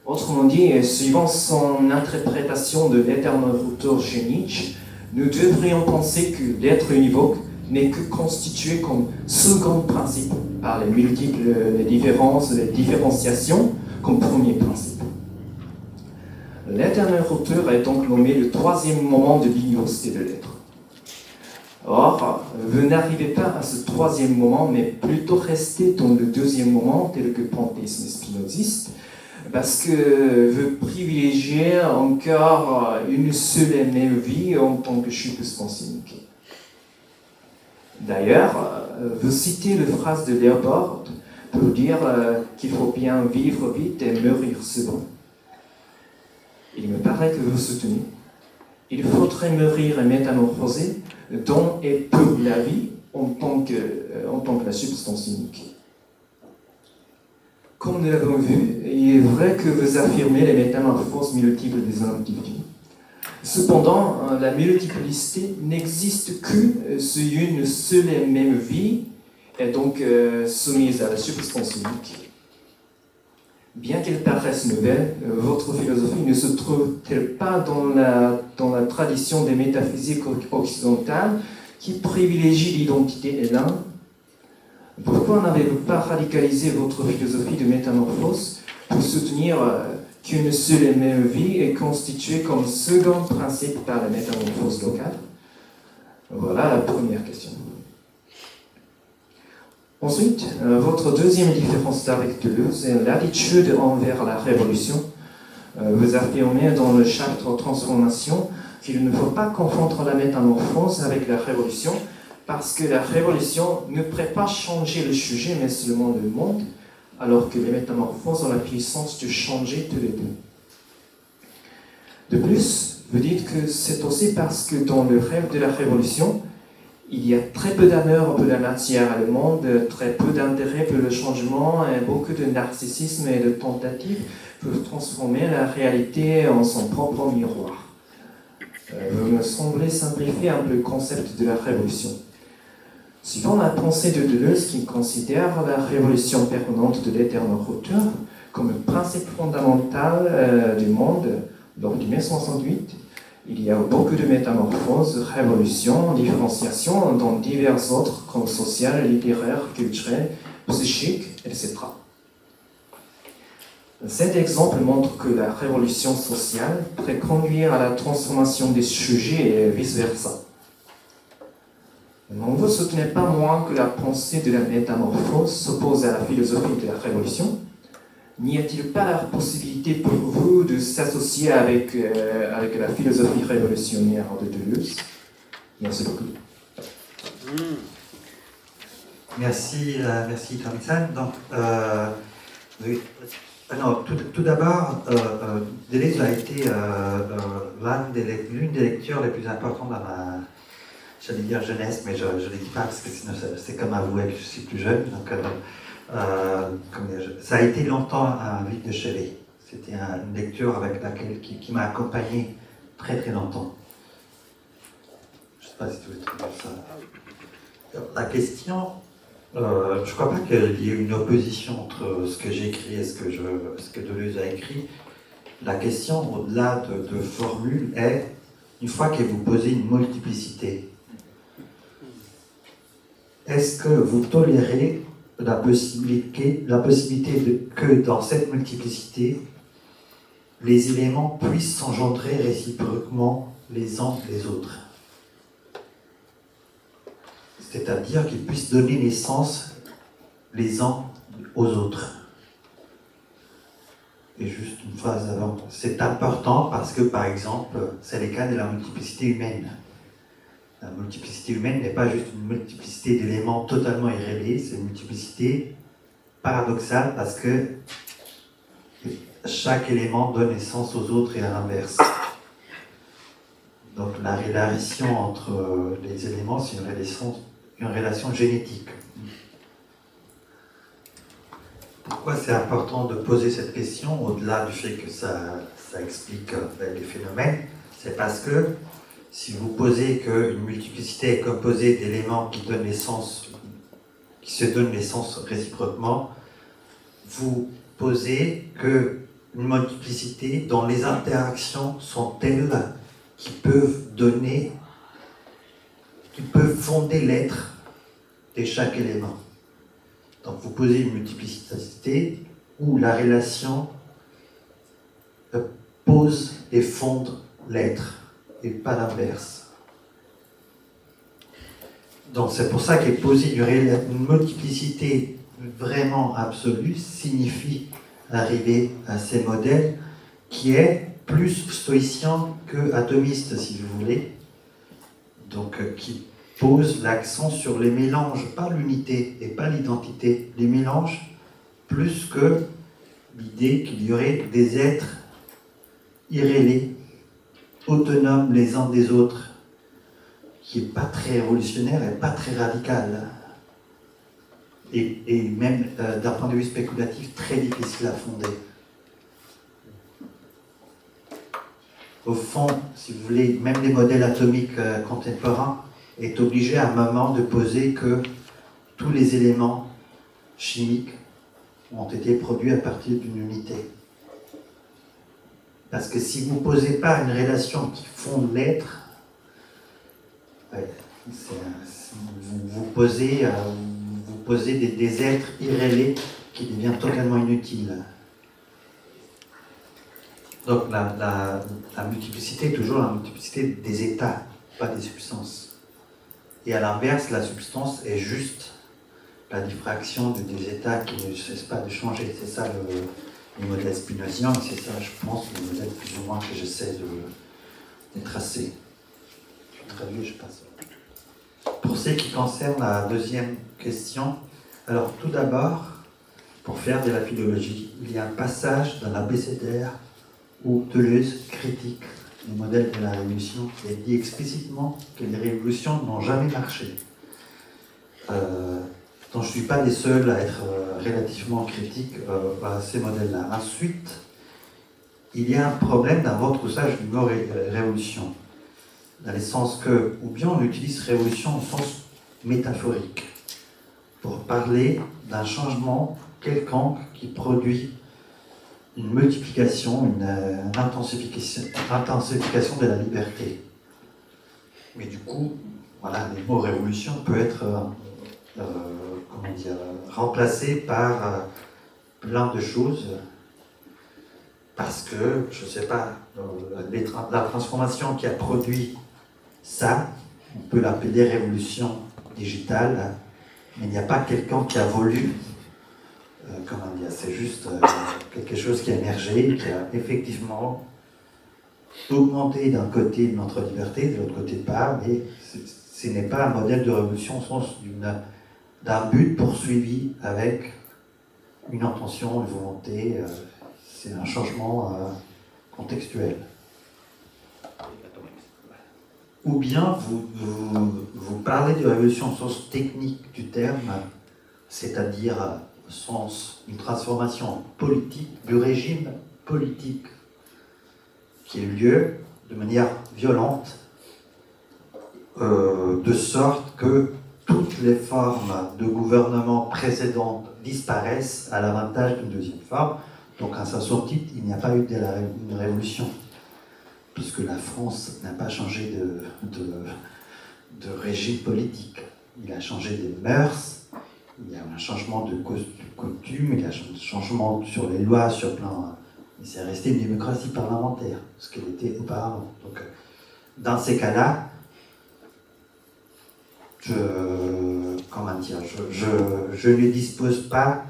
Autrement dit, suivant son interprétation de l'éternel auteur chez Nietzsche, nous devrions penser que l'être univoque n'est que constitué comme second principe par les multiples les différences, les différenciations comme premier principe. L'éternel auteur est donc nommé le troisième moment de l'université de l'être. Or, vous n'arrivez pas à ce troisième moment, mais plutôt restez dans le deuxième moment tel que panthéisme spinoziste, parce que vous privilégiez encore une seule et même vie en tant que substance unique. D'ailleurs, vous citez la phrase de Léopold pour dire qu'il faut bien vivre vite et mourir souvent. Il me paraît que vous soutenez. Il faudrait mourir et métamorphoser dans et pour la vie en tant que la substance unique. Comme nous l'avons vu, il est vrai que vous affirmez les métamorphoses multiples des individus. Cependant, la multiplicité n'existe que sur une seule et même vie, et donc soumise à la substance unique. Bien qu'elle paraisse nouvelle, votre philosophie ne se trouve-t-elle pas dans la tradition des métaphysiques occidentales qui privilégie l'identité et l'un? Pourquoi n'avez-vous pas radicalisé votre philosophie de métamorphose pour soutenir qu'une seule et même vie est constituée comme second principe par la métamorphose locale? Voilà la première question. Ensuite, votre deuxième différence avec Deleuze est l'attitude envers la révolution. Vous affirmez dans le chapitre Transformation qu'il ne faut pas confondre la métamorphose avec la révolution, parce que la révolution ne pourrait pas changer le sujet, mais seulement le monde, alors que les métamorphoses ont la puissance de changer tous les deux. De plus, vous dites que c'est aussi parce que dans le rêve de la révolution, Il y a très peu d'amour pour la matière et le monde, très peu d'intérêt pour le changement, et beaucoup de narcissisme et de tentatives pour transformer la réalité en son propre miroir. Vous me semblez simplifier un peu le concept de la révolution. Suivant la pensée de Deleuze, qui considère la révolution permanente de l'éternel auteur comme un principe fondamental du monde lors du mai 68, il y a beaucoup de métamorphoses, révolutions, différenciations dans divers ordres comme social, littéraire, culturel, psychique, etc. Cet exemple montre que la révolution sociale pourrait conduire à la transformation des sujets et vice-versa. Ne vous soutenez pas moins que la pensée de la métamorphose s'oppose à la philosophie de la révolution. N'y a-t-il pas la possibilité pour vous de s'associer avec la philosophie révolutionnaire de Deleuze? Merci beaucoup. Merci Tommy-san. Donc, oui. Alors, tout d'abord, Deleuze a été l'une des lectures les plus importantes dans ma, j'allais dire jeunesse, mais je ne le dis pas parce que sinon c'est comme avouer que je suis plus jeune. Donc, ça a été longtemps un livre de chevet. C'était une lecture avec laquelle qui m'a accompagné très très longtemps. Je ne sais pas si tu veux trouver ça. La question, je ne crois pas qu'il y ait une opposition entre ce que j'ai écrit et ce que Deleuze a écrit. La question, au-delà de formules, est, une fois que vous posez une multiplicité, est-ce que vous tolérez la possibilité que dans cette multiplicité, les éléments puissent s'engendrer réciproquement les uns les autres? C'est-à-dire qu'ils puissent donner naissance les uns aux autres. Et juste une phrase avant. C'est important parce que, par exemple, c'est le cas de la multiplicité humaine. La multiplicité humaine n'est pas juste une multiplicité d'éléments totalement irréels, c'est une multiplicité paradoxale parce que chaque élément donne naissance aux autres et à l'inverse. Donc la relation entre les éléments, c'est une relation génétique. Pourquoi c'est important de poser cette question, au-delà du fait que ça explique les phénomènes? C'est parce que si vous posez qu'une multiplicité est composée d'éléments qui se donnent naissance réciproquement, vous posez qu'une multiplicité dont les interactions sont telles qui peuvent fonder l'être de chaque élément. Donc vous posez une multiplicité où la relation pose et fonde l'être, et pas l'inverse. Donc c'est pour ça qu'est poser une multiplicité vraiment absolue signifie arriver à ces modèles qui est plus stoïcien que atomiste, si vous voulez. Donc qui pose l'accent sur les mélanges, pas l'unité et pas l'identité, les mélanges, plus que l'idée qu'il y aurait des êtres irréels, autonomes les uns des autres, qui n'est pas très révolutionnaire et pas très radical. Et même d'un point de vue spéculatif, très difficile à fonder. Au fond, si vous voulez, même les modèles atomiques contemporains est obligé à un moment de poser que tous les éléments chimiques ont été produits à partir d'une unité. Parce que si vous ne posez pas une relation qui fonde l'être, vous posez des êtres irréels qui deviennent totalement inutiles. Donc la multiplicité est toujours la multiplicité des états, pas des substances. Et à l'inverse, la substance est juste la diffraction des états qui ne cessent pas de changer. C'est ça le modèle spinozien, et c'est ça, je pense, le modèle plus ou moins que j'essaie de tracer. Je traduis, je passe. Pour ce qui concerne la deuxième question, alors tout d'abord, pour faire de la philologie, il y a un passage dans l'abécédaire où Deleuze critique le modèle de la révolution, et dit explicitement que les révolutions n'ont jamais marché. Donc je ne suis pas les seuls à être relativement critiques à ces modèles-là. Ensuite, il y a un problème dans votre usage du mot révolution, dans le sens que, ou bien on utilise révolution au sens métaphorique, pour parler d'un changement quelconque qui produit une multiplication, une intensification de la liberté. Mais du coup, voilà, le mot révolution peut être remplacé par plein de choses, parce que, je ne sais pas, la transformation qui a produit ça, on peut l'appeler révolution digitale, mais il n'y a pas quelqu'un qui a voulu, c'est juste quelque chose qui a émergé, qui a effectivement augmenté d'un côté notre liberté, de l'autre côté pas, mais ce n'est pas un modèle de révolution au sens d'un but poursuivi avec une intention, une volonté, c'est un changement contextuel. Ou bien vous parlez de révolution au sens technique du terme, c'est-à-dire au sens d'une transformation politique, du régime politique qui a eu lieu de manière violente, de sorte que toutes les formes de gouvernement précédentes disparaissent à l'avantage d'une deuxième forme. Donc, à son titre, il n'y a pas eu une révolution, puisque la France n'a pas changé de régime politique. Il a changé des mœurs, il y a un changement de coutume, il y a un changement sur les lois, sur plein. Mais c'est resté une démocratie parlementaire, ce qu'elle était auparavant. Donc, dans ces cas-là, je ne dispose pas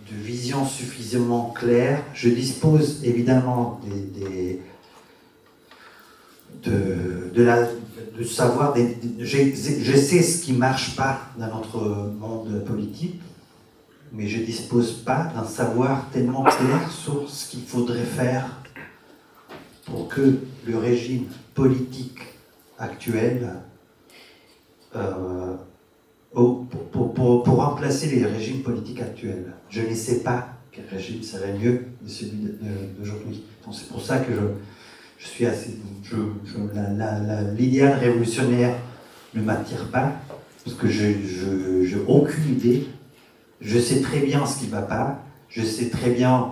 de vision suffisamment claire. Je dispose évidemment de savoir, je sais ce qui ne marche pas dans notre monde politique, mais je ne dispose pas d'un savoir tellement clair sur ce qu'il faudrait faire pour que le régime politique actuel, pour remplacer les régimes politiques actuels. Je ne sais pas quel régime serait mieux que celui d'aujourd'hui. Donc c'est pour ça que je suis assez... l'idéal révolutionnaire ne m'attire pas, parce que je n'ai aucune idée. Je sais très bien ce qui ne va pas, je sais très bien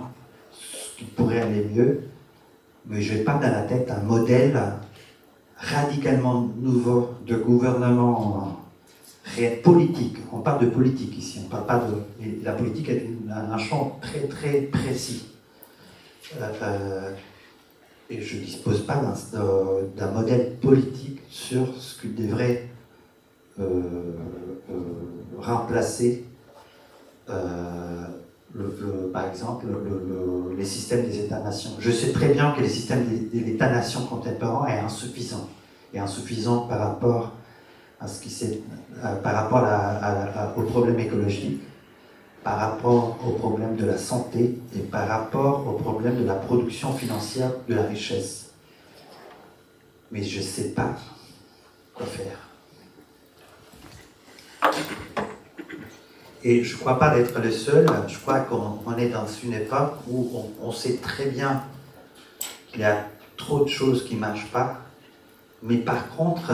ce qui pourrait aller mieux, mais je n'ai pas dans la tête un modèle radicalement nouveau de gouvernement politique. On parle de politique ici, on parle pas de... La politique est un champ très très précis. Et je ne dispose pas d'un modèle politique sur ce qui devrait remplacer, par exemple, les systèmes des États-nations. Je sais très bien que les systèmes des États-nations contemporains est insuffisant. Et insuffisant par rapport à ce qui s'est, par rapport aux problèmes écologiques, par rapport aux problèmes de la santé et par rapport aux problèmes de la production financière de la richesse. Mais je ne sais pas quoi faire. Et je ne crois pas d'être le seul. Je crois qu'on est dans une époque où on sait très bien qu'il y a trop de choses qui ne marchent pas. Mais par contre,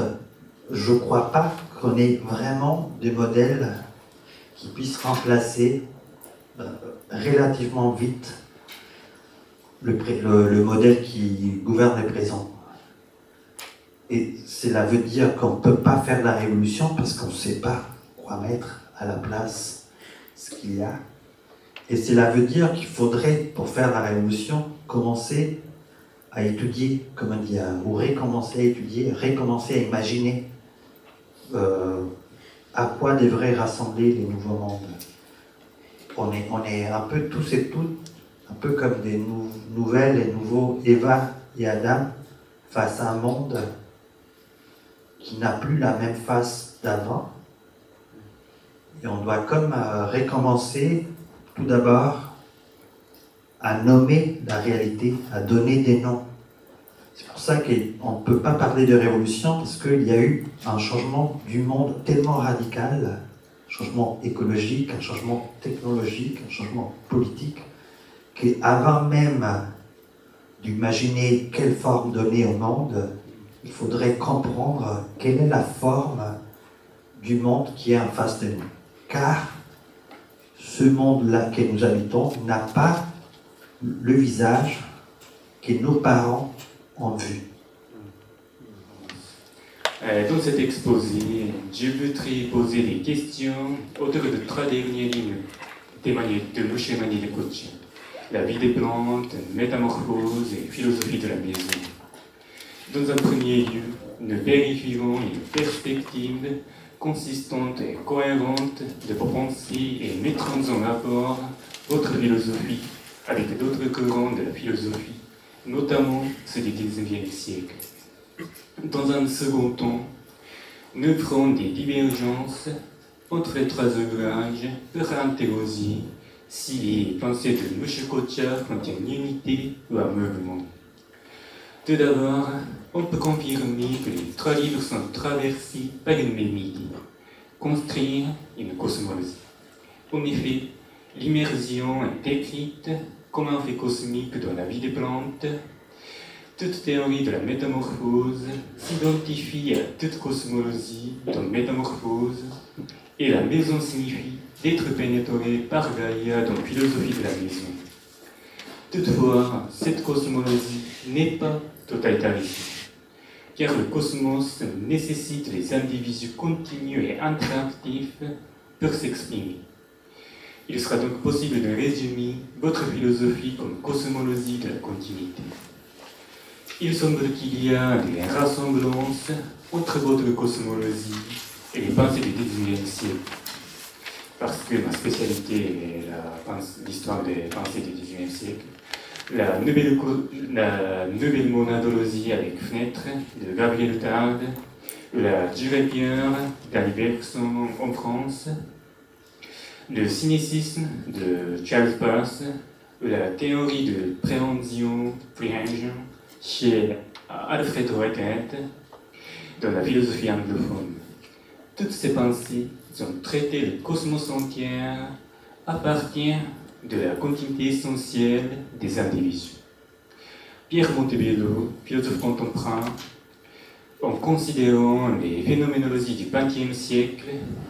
je ne crois pas qu'on ait vraiment des modèles qui puissent remplacer relativement vite le modèle qui gouverne le présent. Et cela veut dire qu'on ne peut pas faire la révolution parce qu'on ne sait pas quoi mettre à la place ce qu'il y a. Et cela veut dire qu'il faudrait, pour faire la révolution, commencer à étudier, comment dire, ou recommencer à étudier, recommencer à imaginer à quoi devraient rassembler les nouveaux mondes. On est un peu tous et toutes, un peu comme des nouvelles et nouveaux Eva et Adam face à un monde qui n'a plus la même face d'avant. Et on doit comme recommencer tout d'abord à nommer la réalité, à donner des noms. C'est pour ça qu'on ne peut pas parler de révolution, parce qu'il y a eu un changement du monde tellement radical, un changement écologique, un changement technologique, un changement politique, qu'avant même d'imaginer quelle forme donner au monde, il faudrait comprendre quelle est la forme du monde qui est en face de nous. Car ce monde-là que nous habitons n'a pas le visage que nos parents ont vu. Dans cet exposé, je voudrais poser des questions autour de 3 dernières lignes témoignées de Moshe Emmanuel Kocha. La vie des plantes, métamorphose et philosophie de la maison. Dans un premier lieu, nous vérifierons une perspective consistante et cohérente de vos pensées et mettrons en rapport votre philosophie avec d'autres courants de la philosophie, notamment ceux du XIXe siècle. Dans un second temps, nous ferons des divergences entre les 3 ouvrages pour interroger si les pensées de Moshe Kocha contiennent une unité ou un mouvement. Tout d'abord, on peut confirmer que les 3 livres sont traversés par une même idée, construire une cosmologie. En effet, l'immersion est décrite comme un fait cosmique dans la vie des plantes. Toute théorie de la métamorphose s'identifie à toute cosmologie dans métamorphose, et la maison signifie d'être pénétré par Gaïa dans la philosophie de la maison. Toutefois, cette cosmologie n'est pas totalitariste, car le cosmos nécessite les individus continus et interactifs pour s'exprimer. Il sera donc possible de résumer votre philosophie comme cosmologie de la continuité. Il semble qu'il y a des rassemblances entre votre cosmologie et les pensées du XIXe siècle, parce que ma spécialité est l'histoire des pensées du XIXe siècle. La nouvelle monadologie avec Fenêtre de Gabriel Tard, la Durée-Pierre d'Ali Bergson en France, le cynicisme de Charles Peirce, la théorie de préhension chez Alfred Whitehead dans la philosophie anglophone. Toutes ces pensées ont traité le cosmos entier à partir de la continuité essentielle des individus. Pierre Montebello, philosophe contemporain, en considérant les phénoménologies du XXe siècle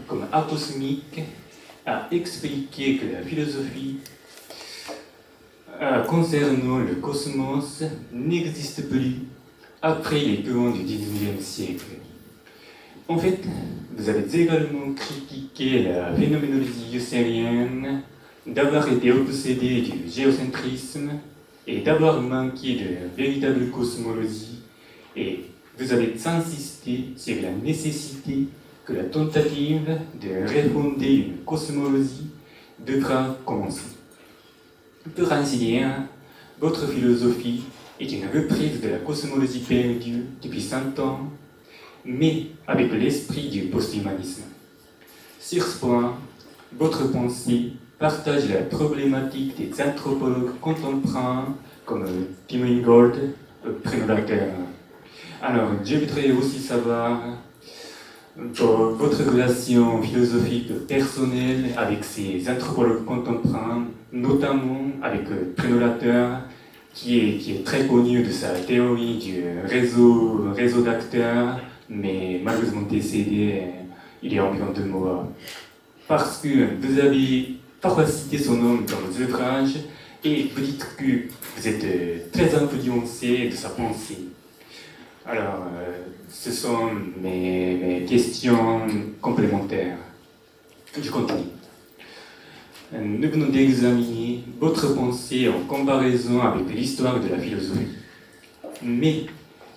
comme acosmiques, a expliqué que la philosophie concernant le cosmos n'existe plus après les courants du XIXe siècle. En fait, vous avez également critiqué la phénoménologie husserlienne d'avoir été obsédé du géocentrisme et d'avoir manqué de véritable cosmologie, et vous avez insisté sur la nécessité que la tentative de refonder une cosmologie devra commencer. Pour ainsi dire, votre philosophie est une reprise de la cosmologie perdue depuis 100 ans, mais avec l'esprit du post-humanisme. Sur ce point, votre pensée partage la problématique des anthropologues contemporains comme Tim Ingold, Prénorateur. Alors, je voudrais aussi savoir votre relation philosophique personnelle avec ces anthropologues contemporains, notamment avec Prénorateur, qui est très connu de sa théorie du réseau d'acteurs, mais malheureusement décédé il y a environ 2 mois. Parce que vous avez parfois cité son nom dans vos ouvrages et vous dites que vous êtes très influencé de sa pensée. Alors, ce sont mes questions complémentaires. Je continue. Nous venons d'examiner votre pensée en comparaison avec l'histoire de la philosophie. Mais,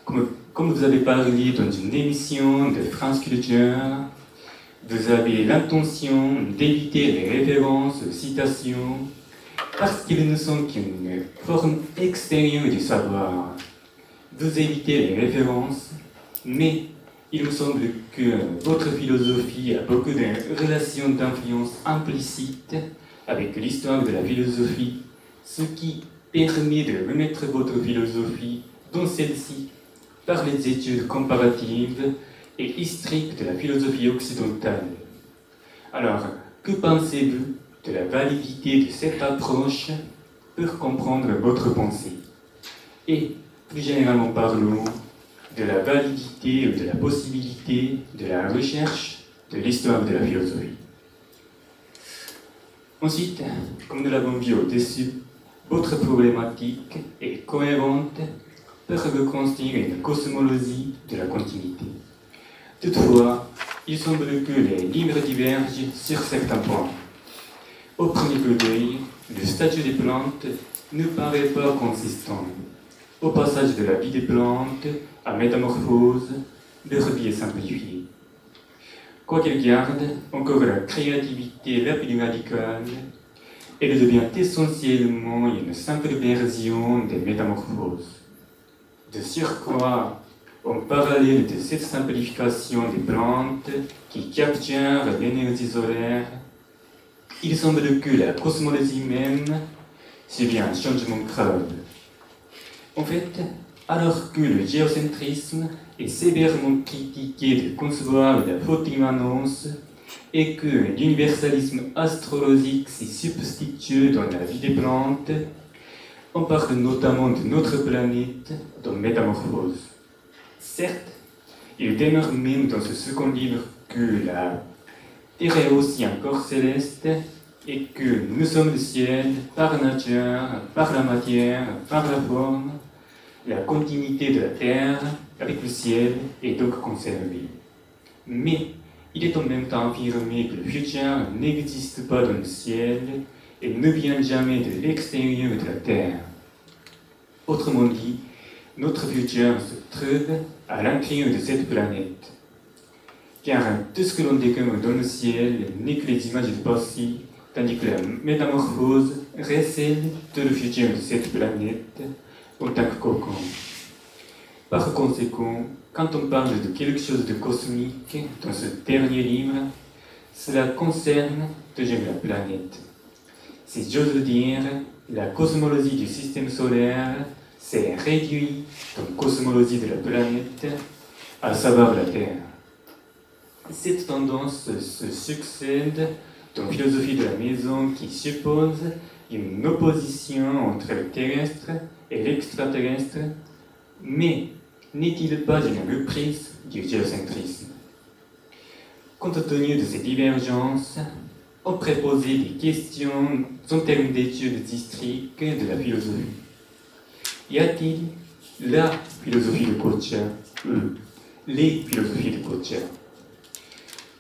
comme vous avez parlé dans une émission de France Culture, vous avez l'intention d'éviter les références aux citations parce qu'ils ne sont qu'une forme extérieure du savoir. Vous évitez les références, mais il me semble que votre philosophie a beaucoup de relations d'influence implicites avec l'histoire de la philosophie, ce qui permet de remettre votre philosophie dans celle-ci par les études comparatives et historiques de la philosophie occidentale. Alors, que pensez-vous de la validité de cette approche pour comprendre votre pensée? Et, plus généralement parlons, de la validité ou de la possibilité de la recherche de l'histoire de la philosophie. Ensuite, comme nous l'avons vu au-dessus, votre problématique est cohérente pour reconstruire une cosmologie de la continuité. Toutefois, il semble que les livres divergent sur certains points. Au premier coup d'œil, le statut des plantes ne paraît pas consistant. Au passage de la vie des plantes à métamorphose, leur vie est simplifiée. Quoi qu'elle garde encore la créativité la plus radicale, elle devient essentiellement une simple version des métamorphoses. De surcroît, en parallèle de cette simplification des plantes qui capturent l'énergie solaire, il semble que la cosmologie même subit un changement grave. En fait, alors que le géocentrisme est sévèrement critiqué de concevoir la faute immanence et que l'universalisme astrologique s'y substitue dans la vie des plantes, on parle notamment de notre planète dans Métamorphose. Certes, il demeure même dans ce second livre que la Terre est aussi un corps céleste et que nous sommes le ciel par nature, par la matière, par la forme. La continuité de la Terre avec le ciel est donc conservée. Mais il est en même temps affirmé que le futur n'existe pas dans le ciel et ne vient jamais de l'extérieur de la Terre. Autrement dit, notre futur se trouve à l'intérieur de cette planète. Car tout ce que l'on découvre dans le ciel n'est que les images du passé, tandis que la métamorphose recèle tout le futur de cette planète en tant que cocon. Par conséquent, quand on parle de quelque chose de cosmique dans ce dernier livre, cela concerne toujours la planète. Si j'ose le dire, la cosmologie du système solaire s'est réduite en cosmologie de la planète, à savoir la Terre. Cette tendance se succède dans la philosophie de la maison qui suppose une opposition entre le terrestre et l'extraterrestre, mais n'est-il pas une reprise du géocentrisme? Compte tenu de ces divergences, on pourrait poser des questions en termes d'études historiques de la philosophie. Y a-t-il la philosophie de Kocha ou les philosophies de Kocha?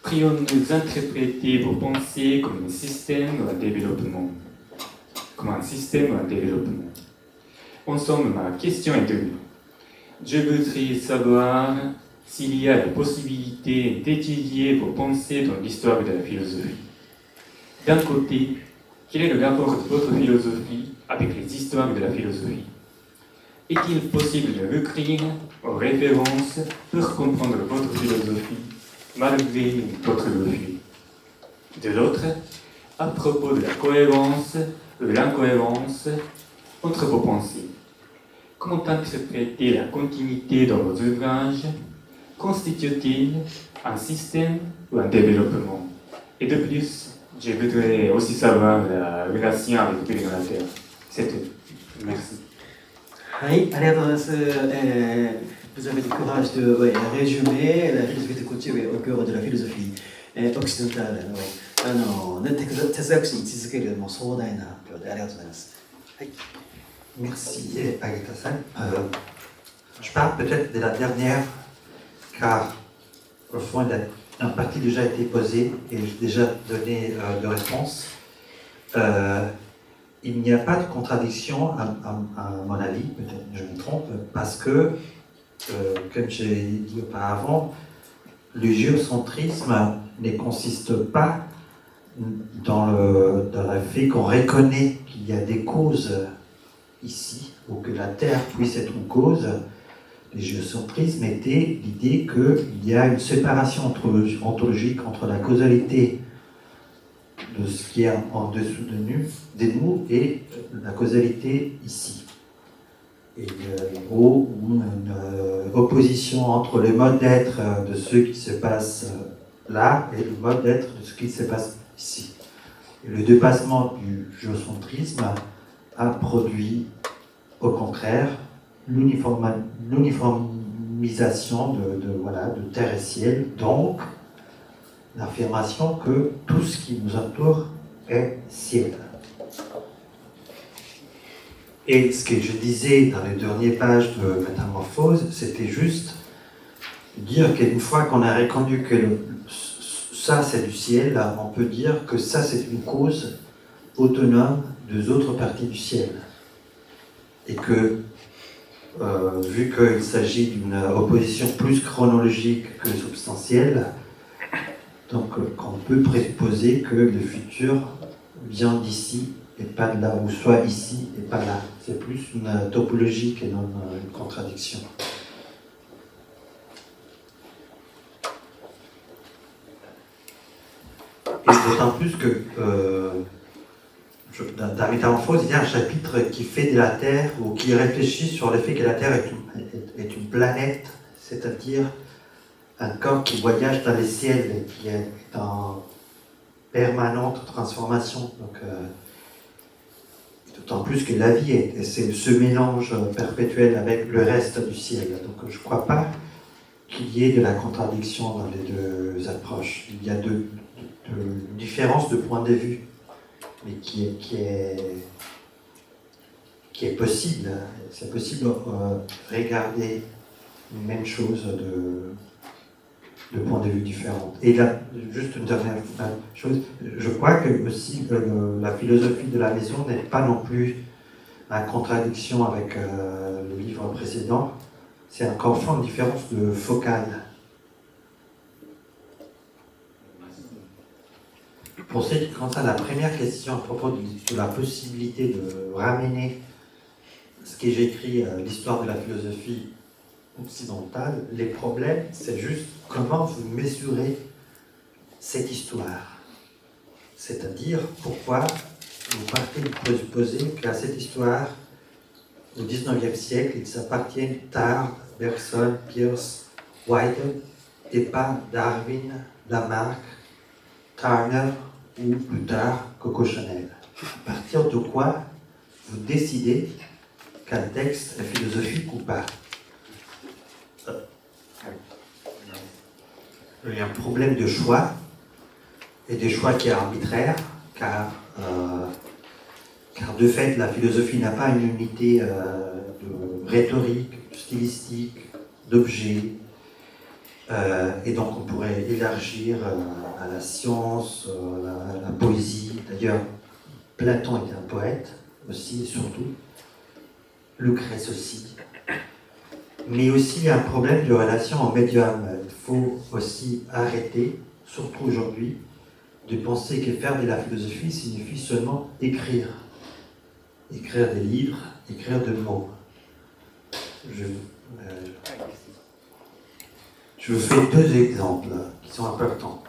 Prions-nous interpréter vos pensées comme un système ou un développement? Comme un système ou un développement? En somme, ma question est double. Je voudrais savoir s'il y a la possibilité d'étudier vos pensées dans l'histoire de la philosophie. D'un côté, quel est le rapport de votre philosophie avec les histoires de la philosophie? Est-il possible de recourir aux références pour comprendre votre philosophie malgré votre refus? De l'autre, à propos de la cohérence ou l'incohérence entre vos pensées, comment interpréter la continuité dans vos ouvrages? Constitue-t-il un système ou un développement? Et de plus, je voudrais aussi savoir la relation avec le la Terre. C'est tout. Merci. はい、ありがとうございます。Vous avez le courage de résumer la philosophie de Kochi au cœur de la philosophie occidentale. 哲学史に位置づけるもう壮大な発表でありがとうございます。はい。Merci, Agatha-san. Je parle peut-être de la dernière, car au fond, une partie déjà a été posée et j'ai déjà donné de réponse. Il n'y a pas de contradiction, à mon avis, peut-être que je me trompe, parce que, comme j'ai dit auparavant, le géocentrisme ne consiste pas dans le fait qu'on reconnaît qu'il y a des causes ici, ou que la Terre puisse être une cause. Le géocentrisme était l'idée qu'il y a une séparation ontologique entre la causalité de ce qui est en dessous de nous et la causalité ici. et ou une opposition entre le mode d'être de ce qui se passe là et le mode d'être de ce qui se passe ici. Et le dépassement du géocentrisme a produit, au contraire, l'uniformisation de terre et ciel, donc l'affirmation que tout ce qui nous entoure est ciel. Et ce que je disais dans les dernières pages de Métamorphose, c'était juste dire qu'une fois qu'on a reconnu que ça c'est du ciel, on peut dire que ça c'est une cause autonome des autres parties du ciel. Et que, vu qu'il s'agit d'une opposition plus chronologique que substantielle, donc on peut présupposer que le futur vient d'ici et pas de là, ou soit ici et pas là. C'est plus une topologie que non une contradiction. Et d'autant plus que dans Métamorphose, il y a un chapitre qui fait de la Terre, ou qui réfléchit sur le fait que la Terre est une planète, c'est-à-dire un corps qui voyage dans les ciels et qui est en permanente transformation. Donc, d'autant plus que la vie c'est ce mélange perpétuel avec le reste du ciel. Donc je ne crois pas qu'il y ait de la contradiction dans les deux approches. Il y a deux différences de point de vue, mais qui est possible. C'est possible de regarder une même chose de points de vue différents. Et là, juste une dernière chose, je crois que aussi la philosophie de la maison n'est pas non plus en contradiction avec le livre précédent. C'est encore une différence de focale. Pour ce qui concerne la première question à propos de la possibilité de ramener ce que j'écris, l'histoire de la philosophie occidentale, les problèmes, c'est juste comment vous mesurez cette histoire. C'est-à-dire, pourquoi vous partez de présupposer qu'à cette histoire, au XIXe siècle, ils appartiennent Tarde, Bergson, Peirce, Whitehead, et pas Darwin, Lamarck, Turner ou plus tard Coco Chanel. À partir de quoi vous décidez qu'un texte est philosophique ou pas? Il y a un problème de choix, et des choix qui est arbitraire, car de fait, la philosophie n'a pas une unité de rhétorique, stylistique, d'objet, et donc on pourrait élargir à la science, à la poésie. D'ailleurs, Platon était un poète aussi, et surtout, Lucrèce aussi. Mais aussi, il y a un problème de relation au médium. Il faut aussi arrêter, surtout aujourd'hui, de penser que faire de la philosophie signifie seulement écrire. Écrire des livres, écrire des mots. Je vous fais deux exemples qui sont importants.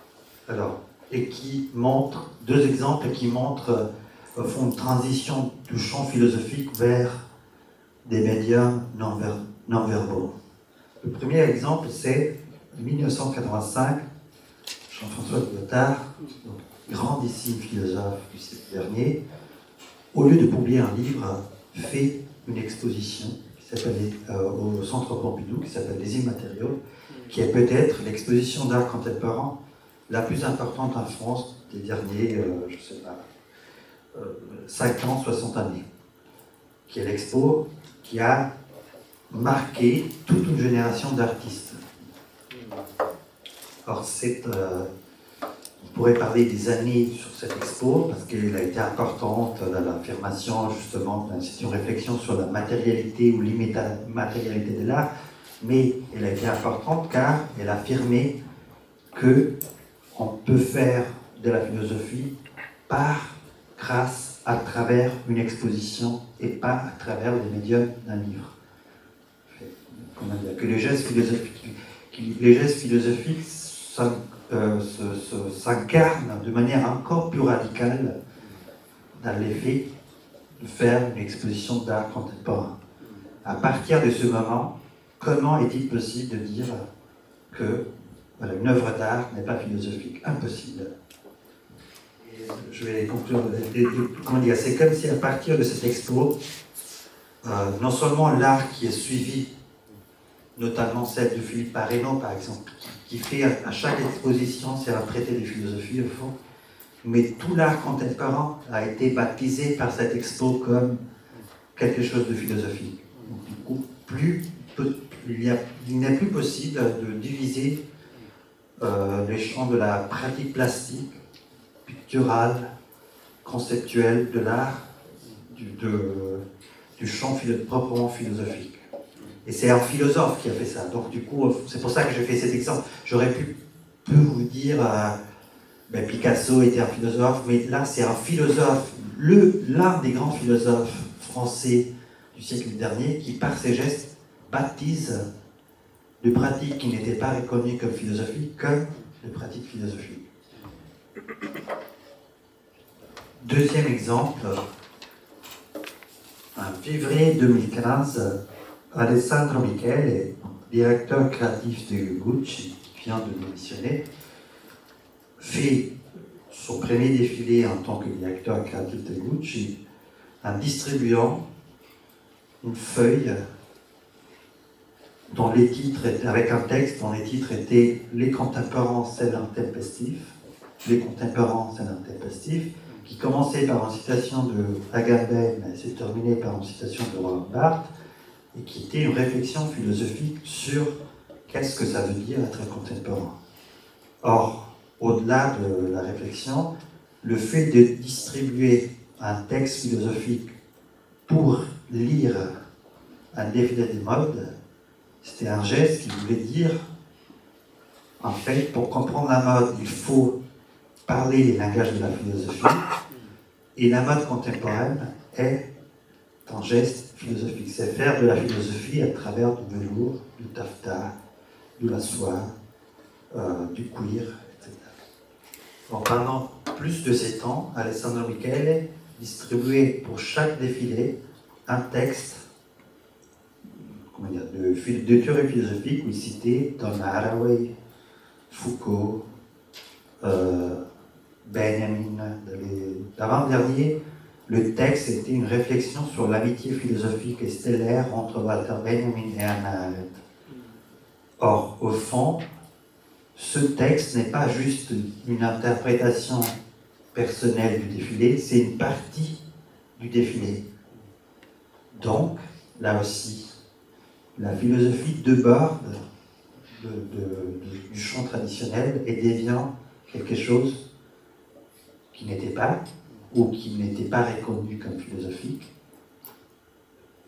Alors, et qui montrent, deux exemples qui montrent, au fond, une transition du champ philosophique vers des médiums non-verbaux. Le premier exemple, c'est 1985, Jean-François Lyotard, grandissime philosophe du siècle dernier, au lieu de publier un livre, fait une exposition qui s'appelle au Centre Pompidou, qui s'appelle Les Immatériaux, qui est peut-être l'exposition d'art contemporain la plus importante en France des derniers, je ne sais pas, 50, 60 années, qui est l'expo qui a marqué toute une génération d'artistes. Or, on pourrait parler des années sur cette expo, parce qu'elle a été importante dans l'affirmation, justement, c'est une réflexion sur la matérialité ou l'immatérialité de l'art, mais elle a été importante car elle affirmait qu'on peut faire de la philosophie grâce à travers une exposition et pas à travers les médiums d'un livre. Comment dire, que les gestes philosophiques s'incarnent de manière encore plus radicale dans l'effet de faire une exposition d'art contemporain. à partir de ce moment, comment est-il possible de dire que voilà, une œuvre d'art n'est pas philosophique? Impossible. Et je vais conclure. Comment dire? C'est comme si à partir de cette expo, non seulement l'art qui est suivi, notamment celle de Philippe Parreno, par exemple, qui fait à chaque exposition, c'est un traité de philosophie au fond, mais tout l'art contemporain a été baptisé par cette expo comme quelque chose de philosophique. Donc, du coup, il n'est plus possible de diviser les champs de la pratique plastique, picturale, conceptuelle de l'art, du champ proprement philosophique. Et c'est un philosophe qui a fait ça. Donc du coup, c'est pour ça que j'ai fait cet exemple. J'aurais pu vous dire, Picasso était un philosophe, mais là c'est un philosophe, l'un des grands philosophes français du siècle dernier, qui par ses gestes baptise de pratiques qui n'étaient pas reconnues comme philosophiques, comme de pratiques philosophiques. Deuxième exemple, en février 2015, Alessandro Michele, directeur créatif de Gucci, qui vient de démissionner, fait son premier défilé en tant que directeur créatif de Gucci en distribuant une feuille dont les titres étaient, avec un texte dont les titres étaient « Les contemporains, c'est l'intempestif », « Les contemporains, c'est l'intempestif », qui commençait par une citation de Agamben, mais s'est terminé par une citation de Roland Barthes, et qui était une réflexion philosophique sur qu'est-ce que ça veut dire être contemporain. Or, au-delà de la réflexion, le fait de distribuer un texte philosophique pour lire un défilé des modes, c'était un geste qui voulait dire, en fait, pour comprendre la mode, il faut parler les langages de la philosophie, et la mode contemporaine est un geste philosophique. C'est faire de la philosophie à travers du velours, du taffetas, de la soie, du cuir, etc. En parlant plus de ces temps, Alessandro Michele distribuait pour chaque défilé un texte de théorie philosophique où il citait Donna Haraway, Foucault, Benjamin. L'avant-dernier, le texte était une réflexion sur l'amitié philosophique et stellaire entre Walter Benjamin et Hannah Arendt. Or, au fond, ce texte n'est pas juste une interprétation personnelle du défilé, c'est une partie du défilé. Donc, là aussi, la philosophie déborde du champ traditionnel et devient quelque chose qui n'était pas, ou qui n'était pas reconnu comme philosophique.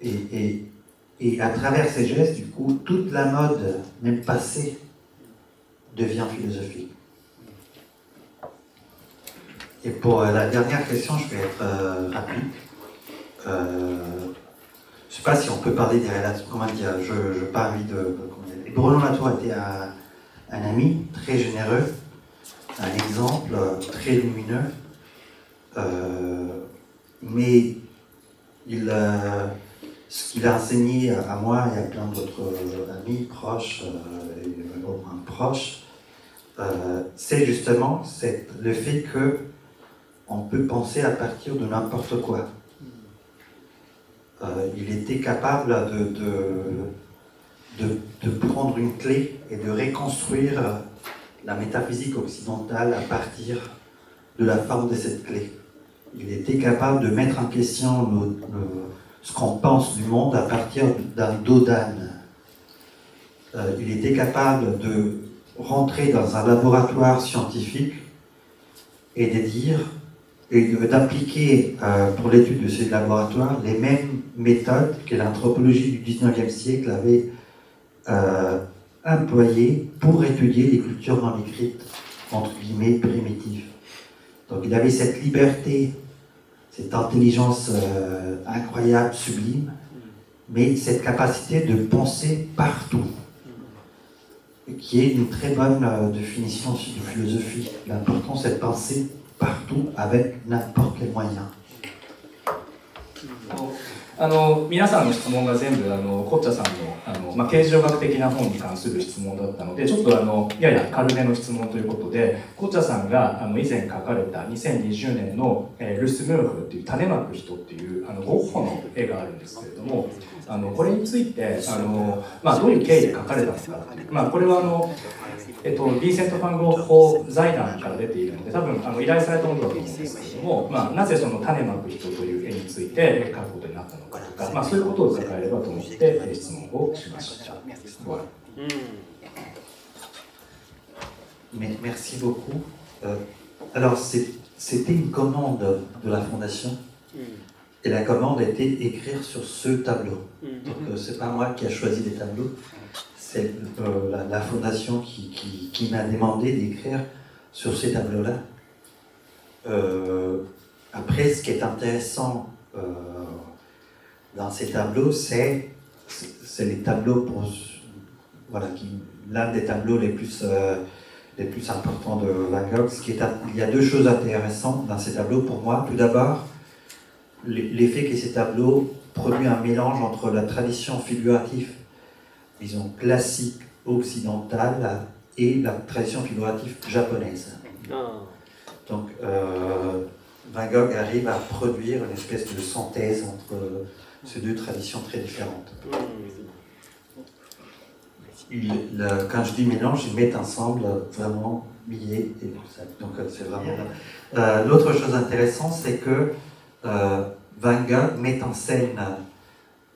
Et à travers ces gestes, du coup, toute la mode, même passée, devient philosophique. Et pour la dernière question, je vais être rapide. Je ne sais pas si on peut parler des relations, comment dire, je n'ai pas envie de... Bruno Latour était un ami très généreux, un exemple très lumineux, mais ce qu'il a enseigné à moi et à plein d'autres amis proches et moins proches, c'est justement le fait qu'on peut penser à partir de n'importe quoi. Il était capable de prendre une clé et de reconstruire la métaphysique occidentale à partir de la forme de cette clé. Il était capable de mettre en question ce qu'on pense du monde à partir d'un dos d'âne. Il était capable de rentrer dans un laboratoire scientifique et de dire, et d'appliquer pour l'étude de ces laboratoires les mêmes méthodes que l'anthropologie du 19e siècle avait employées pour étudier les cultures non écrites, entre guillemets, primitives. Donc il avait cette liberté, cette intelligence incroyable, sublime, mais cette capacité de penser partout, qui est une très bonne définition aussi de philosophie. L'important, c'est de penser partout avec n'importe quel moyen. 皆さんの質問が全部コッチャさんの形状学的な本に関する質問だったので、ちょっとやや軽めの質問ということで、コッチャさんが以前描かれた2020年のルス・ムーフっていう種まく人っていうゴッホの絵があるんですけれども、これについてどういう経緯で描かれたのかっていう、これはヴィンセント・ファン・ゴッホ財団から出ているので、多分依頼されたものだと思うんですけれども、なぜその種まく人という絵について描くことになったのかとか、そういうことを伺えればと思って質問をしました。Merci beaucoup. Alors, c'était une commande de la fondation, et la commande était écrire sur ce tableau. Donc, c'est pas moi qui a choisi les tableaux, c'est la fondation qui m'a demandé d'écrire sur ces tableaux-là. Après, ce qui est intéressant dans ces tableaux, c'est les tableaux l'un des tableaux les plus importants de Van Gogh. Il y a deux choses intéressantes dans ces tableaux pour moi. Tout d'abord, l'effet que ces tableaux produisent un mélange entre la tradition figurative, disons classique occidentale, et la tradition figurative japonaise. Donc, Van Gogh arrive à produire une espèce de synthèse entre ces deux traditions très différentes. Quand je dis mélange, ils mettent ensemble vraiment milliers et tout ça. Donc c'est vraiment. L'autre chose intéressante, c'est que Van Gogh met en scène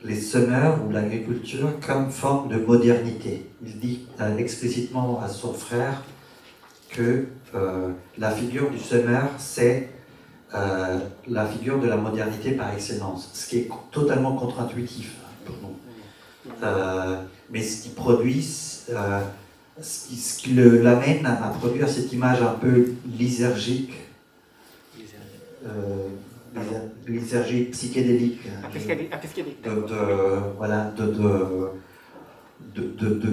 les semeurs ou l'agriculture comme forme de modernité. Il dit explicitement à son frère que la figure du semeur, c'est la figure de la modernité par excellence, ce qui est totalement contre-intuitif pour nous. Mais ce qui produit, ce qui l'amène à produire cette image un peu lysergique, lysergique psychédélique,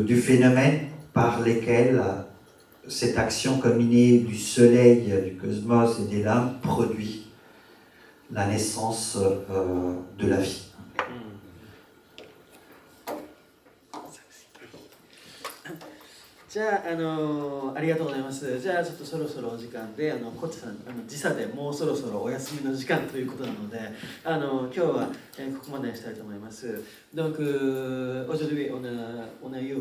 du phénomène par lesquels cette action combinée du soleil, du cosmos et des lames produit la naissance de la vie. じゃあ、ありがとうございます。じゃあちょっとそろそろお時間でコッチさん時差でもうそろそろお休みの時間ということなので今日は、ここまでにしたいと思います。Donc aujourd'hui on a eu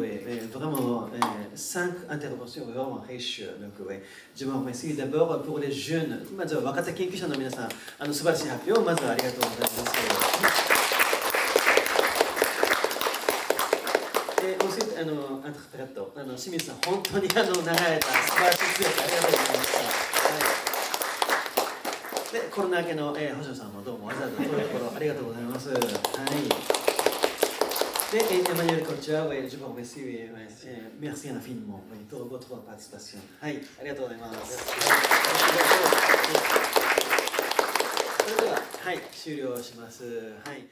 vraiment 5 interventions vraiment riches. Donc je vous remercie d'abord pour les jeunes. まずは若手研究者の皆さん素晴らしい発表をまずはありがとうございます。interprète 清水さん、本当に流れた素晴らしい強さありがとうございました。で、コロナ明けの星野さんもどうもわざわざ遠いところありがとうございます。はい。で、Emmanuel Kocha, je vous remercie, merci infiniment pour votre participation. はい、ありがとうございます。それでは、はい、終了します。はい。